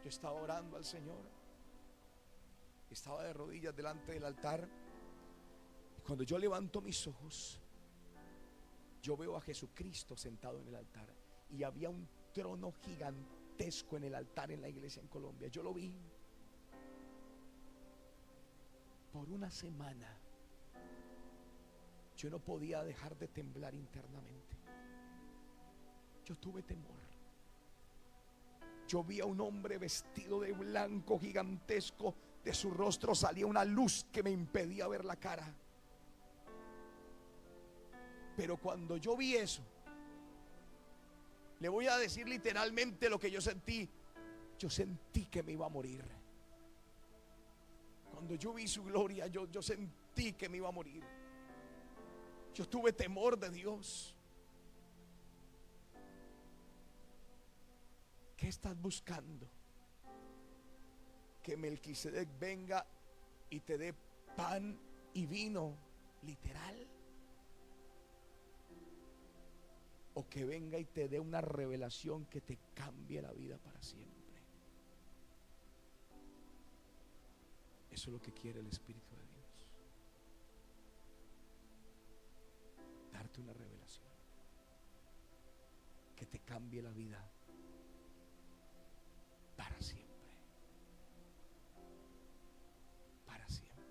Yo estaba orando al Señor. Estaba de rodillas delante del altar. Y cuando yo levanto mis ojos, yo veo a Jesucristo sentado en el altar. Y había un trono gigantesco en el altar en la iglesia en Colombia. Yo lo vi. Por una semana yo no podía dejar de temblar internamente. Yo tuve temor. Yo vi a un hombre vestido de blanco gigantesco. De su rostro salía una luz que me impedía ver la cara. Pero cuando yo vi eso, le voy a decir literalmente lo que yo sentí. Yo sentí que me iba a morir. Cuando yo vi su gloria, yo sentí que me iba a morir. Yo tuve temor de Dios. ¿Qué estás buscando? Que Melquisedec venga y te dé pan y vino, literal. O que venga y te dé una revelación que te cambie la vida para siempre. Eso es lo que quiere el Espíritu de Dios. Darte una revelación que te cambie la vida para siempre. Para siempre.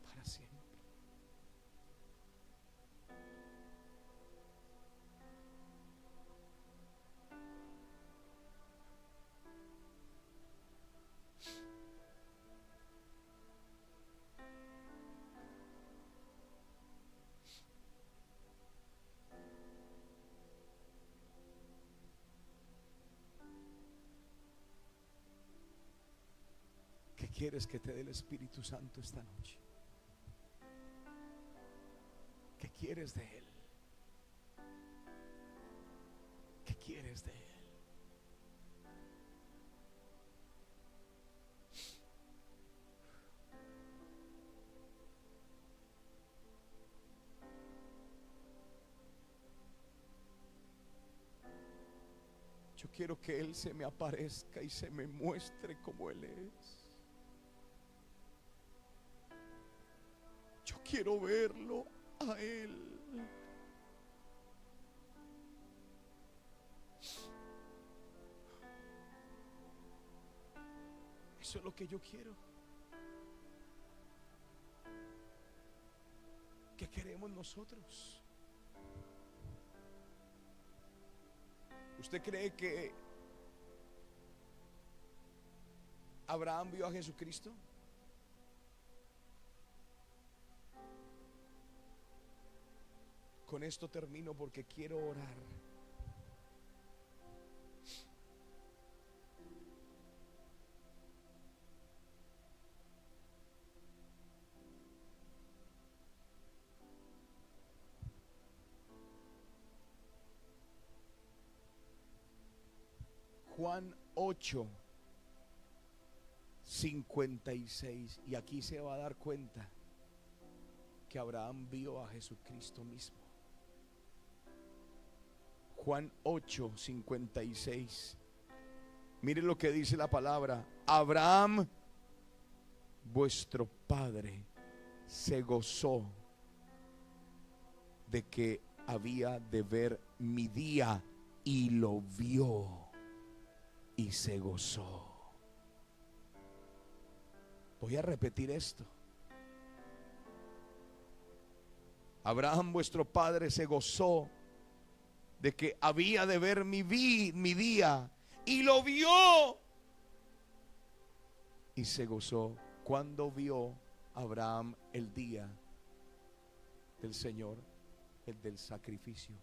Para siempre. ¿Qué quieres que te dé el Espíritu Santo esta noche? quieres de Él? ¿Qué quieres de Él? Yo quiero que Él se me aparezca y se me muestre como Él es. Yo quiero verlo a Él. Eso es lo que yo quiero. ¿Qué queremos nosotros? ¿Usted cree que Abraham vio a Jesucristo? Con esto termino porque quiero orar. Juan 8:56, y aquí se va a dar cuenta que Abraham vio a Jesucristo mismo. Juan 8:56. Mire lo que dice la palabra. Abraham, vuestro padre, se gozó de que había de ver mi día y lo vio y se gozó. Voy a repetir esto. Abraham, vuestro padre, se gozó de que había de ver mi día y lo vio y se gozó. Cuando vio Abraham el día del Señor, el del sacrificio,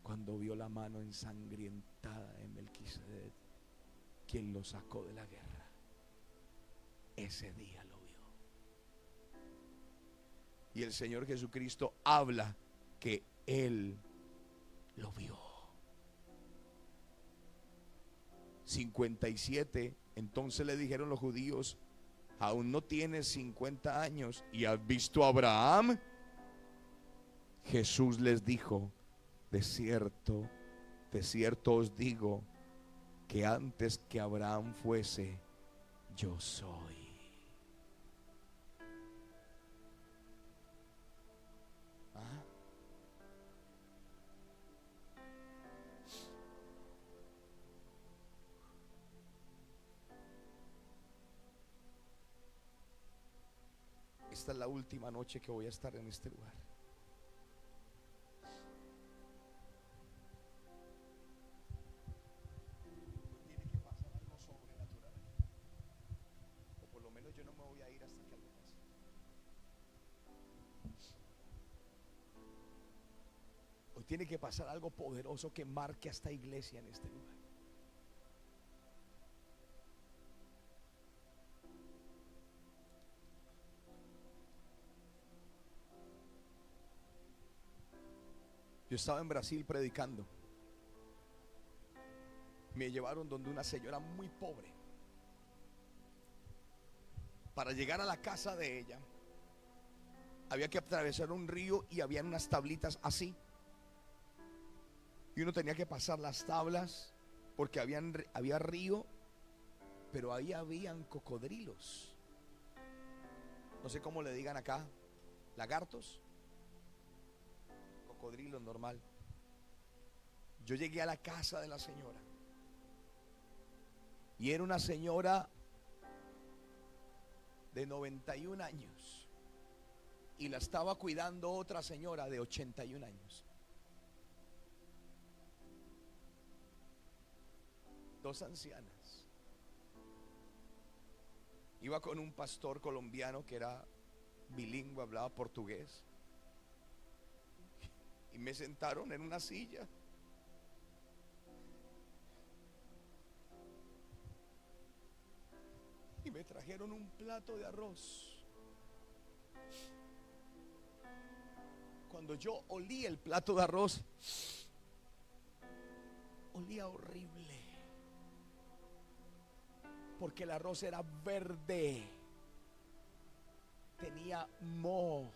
cuando vio la mano ensangrientada de Melquisedec, quien lo sacó de la guerra, ese día lo vio. Y el Señor Jesucristo habla que Él lo vio. 57. Entonces le dijeron los judíos: aún no tienes 50 años y has visto a Abraham. Jesús les dijo: de cierto os digo que antes que Abraham fuese, yo soy. ¿Ah? Esta es la última noche que voy a estar en este lugar. Tiene que pasar algo sobrenatural. O por lo menos yo no me voy a ir hasta que algo pase. Hoy tiene que pasar algo poderoso que marque a esta iglesia en este lugar. Yo estaba en Brasil predicando. Me llevaron donde una señora muy pobre. Para llegar a la casa de ella había que atravesar un río y habían unas tablitas así. Y uno tenía que pasar las tablas porque había río, pero ahí habían cocodrilos. No sé cómo le digan acá, lagartos. Cocodrilo normal. Yo llegué a la casa de la señora y era una señora de 91 años y la estaba cuidando otra señora de 81 años. Dos ancianas. Iba con un pastor colombiano que era bilingüe, hablaba portugués. Y me sentaron en una silla. Y me trajeron un plato de arroz. Cuando yo olí el plato de arroz, olía horrible, porque el arroz era verde, tenía moho,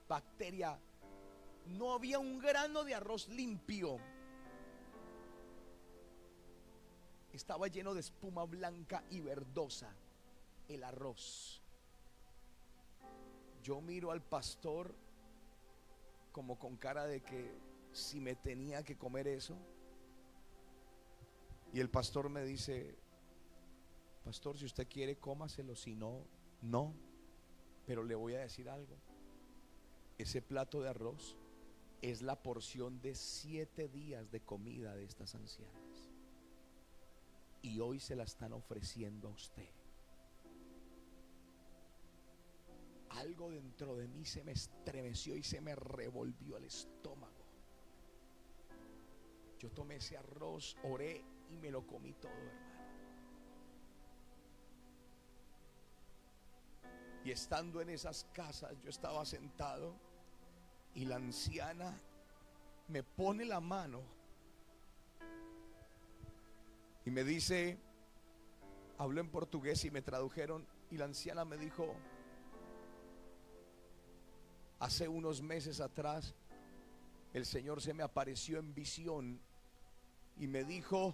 bacteria, no había un grano de arroz limpio, estaba lleno de espuma blanca y verdosa el arroz. Yo miro al pastor como con cara de que si me tenía que comer eso, y el pastor me dice: pastor, si usted quiere cómaselo, si no, no. Pero le voy a decir algo: ese plato de arroz es la porción de 7 días de comida de estas ancianas, y hoy se la están ofreciendo a usted. Algo dentro de mí se me estremeció y se me revolvió el estómago. Yo tomé ese arroz, oré y me lo comí todo, hermano. Y estando en esas casas, yo estaba sentado y la anciana me pone la mano y me dice, habló en portugués y me tradujeron, y la anciana me dijo: hace unos meses atrás el Señor se me apareció en visión y me dijo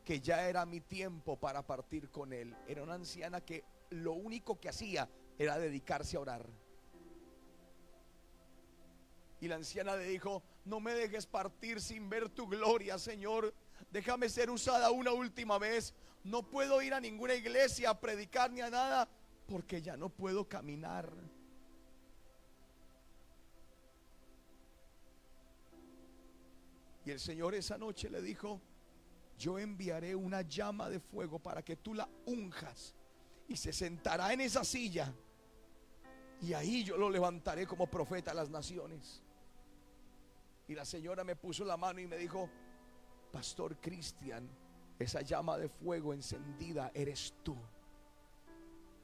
que ya era mi tiempo para partir con Él. Era una anciana que lo único que hacía era dedicarse a orar. Y la anciana le dijo: no me dejes partir sin ver tu gloria, Señor. Déjame ser usada una última vez. No puedo ir a ninguna iglesia a predicar ni a nada, porque ya no puedo caminar. Y el Señor esa noche le dijo: yo enviaré una llama de fuego para que tú la unjas, y se sentará en esa silla, y ahí yo lo levantaré como profeta a las naciones. Y la señora me puso la mano y me dijo: Pastor Cristian, esa llama de fuego encendida eres tú.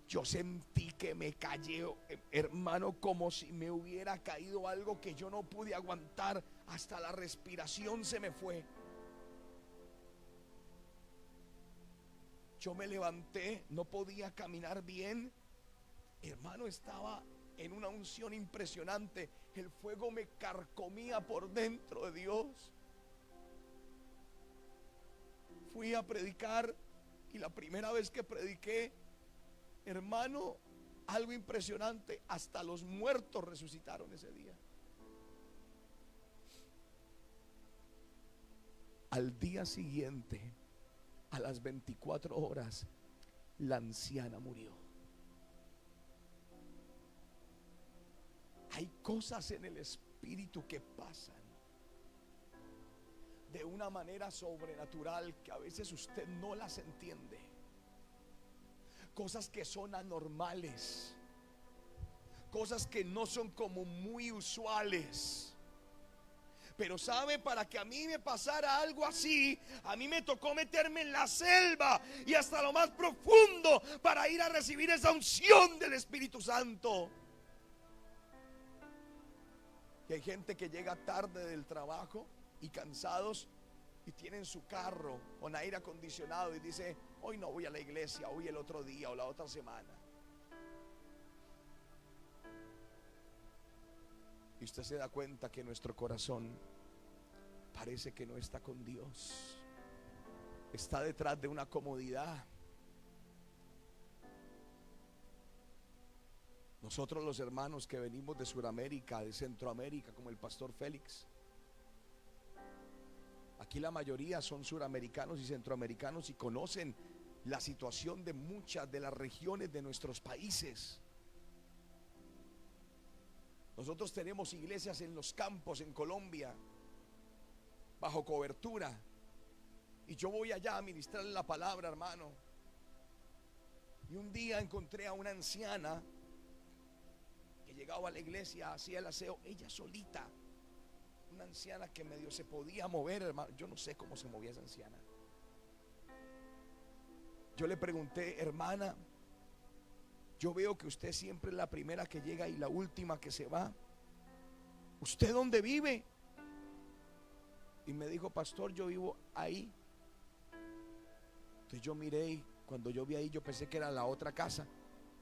Yo sentí que me cayó, hermano, como si me hubiera caído algo que yo no pude aguantar. Hasta la respiración se me fue. Yo me levanté, no podía caminar bien. Hermano, estaba en una unción impresionante. El fuego me carcomía por dentro de Dios. Fui a predicar, y la primera vez que prediqué, hermano, algo impresionante, hasta los muertos resucitaron ese día. Al día siguiente, a las 24 horas, la anciana murió. Hay cosas en el espíritu que pasan de una manera sobrenatural que a veces usted no las entiende. Cosas que son anormales, cosas que no son como muy usuales. Pero sabe, para que a mí me pasara algo así, a mí me tocó meterme en la selva y hasta lo más profundo para ir a recibir esa unción del Espíritu Santo. Y hay gente que llega tarde del trabajo y cansados, y tienen su carro con aire acondicionado y dice: hoy no voy a la iglesia, hoy el otro día o la otra semana. Y usted se da cuenta que nuestro corazón parece que no está con Dios, está detrás de una comodidad. Nosotros, los hermanos que venimos de Sudamérica, de Centroamérica, como el pastor Félix, aquí la mayoría son suramericanos y centroamericanos y conocen la situación de muchas de las regiones de nuestros países. Nosotros tenemos iglesias en los campos en Colombia, bajo cobertura, y yo voy allá a ministrarle la palabra, hermano. Y un día encontré a una anciana que llegaba a la iglesia, hacía el aseo, ella solita. Una anciana que medio se podía mover, hermano. Yo no sé cómo se movía esa anciana. Yo le pregunté: hermana, yo veo que usted siempre es la primera que llega y la última que se va. ¿usted dónde vive? Y me dijo, pastor, yo vivo ahí. Entonces yo miré y cuando yo vi ahí, yo pensé que era la otra casa.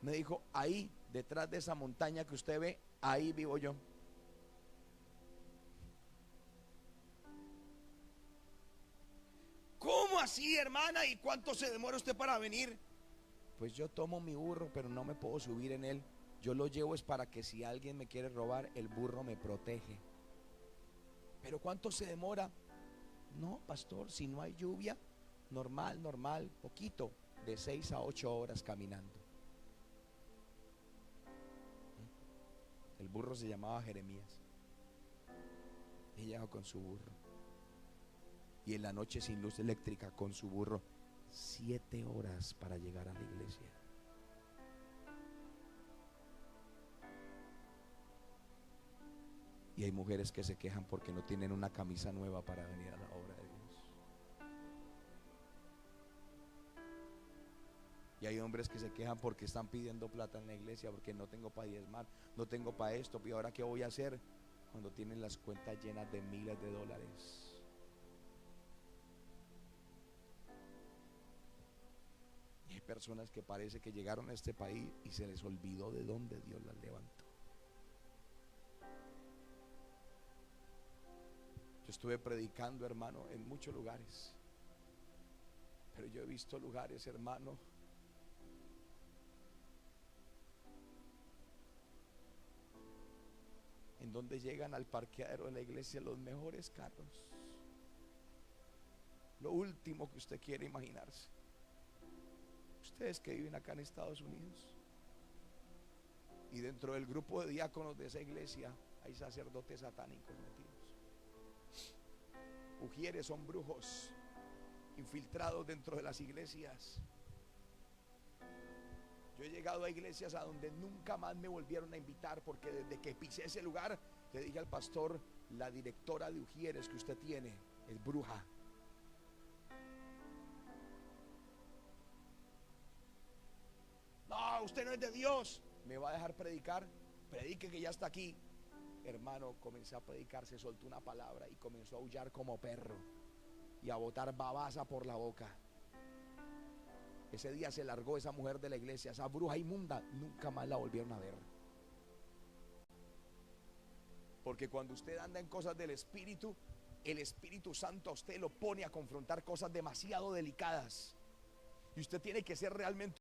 Me dijo, ahí, detrás de esa montaña que usted ve, ahí vivo yo. ¿Cómo así, hermana? ¿Y cuánto se demora usted para venir? Pues yo tomo mi burro, pero no me puedo subir en él. Yo lo llevo es para que si alguien me quiere robar, el burro me protege. ¿Pero cuánto se demora? No, pastor, si no hay lluvia, normal, poquito, de 6 a 8 horas caminando. El burro se llamaba Jeremías. Y llegaba con su burro. Y en la noche sin luz eléctrica con su burro, 7 horas para llegar a la iglesia. Y hay mujeres que se quejan porque no tienen una camisa nueva para venir a la obra de Dios. Y hay hombres que se quejan porque están pidiendo plata en la iglesia, porque no tengo para diezmar, no tengo para esto. ¿Y ahora qué voy a hacer? Cuando tienen las cuentas llenas de miles de dólares. Y hay personas que parece que llegaron a este país y se les olvidó de dónde Dios las levantó. Yo estuve predicando, hermano, en muchos lugares, pero yo he visto lugares, hermano, en donde llegan al parqueadero de la iglesia los mejores carros, lo último que usted quiere imaginarse. Ustedes que viven acá en Estados Unidos, y dentro del grupo de diáconos de esa iglesia hay sacerdotes satánicos metidos. Ujieres son brujos infiltrados dentro de las iglesias. Yo he llegado a iglesias a donde nunca más me volvieron a invitar, porque desde que pisé ese lugar le dije al pastor, la directora de Ujieres que usted tiene es bruja. No, usted no es de Dios. ¿Me va a dejar predicar? Predique que ya está aquí. Hermano, comencé a predicar, se soltó una palabra y comenzó a aullar como perro y a botar babasa por la boca. Ese día se largó esa mujer de la iglesia, esa bruja inmunda, nunca más la volvieron a ver. Porque cuando usted anda en cosas del Espíritu, el Espíritu Santo a usted lo pone a confrontar cosas demasiado delicadas. Y usted tiene que ser realmente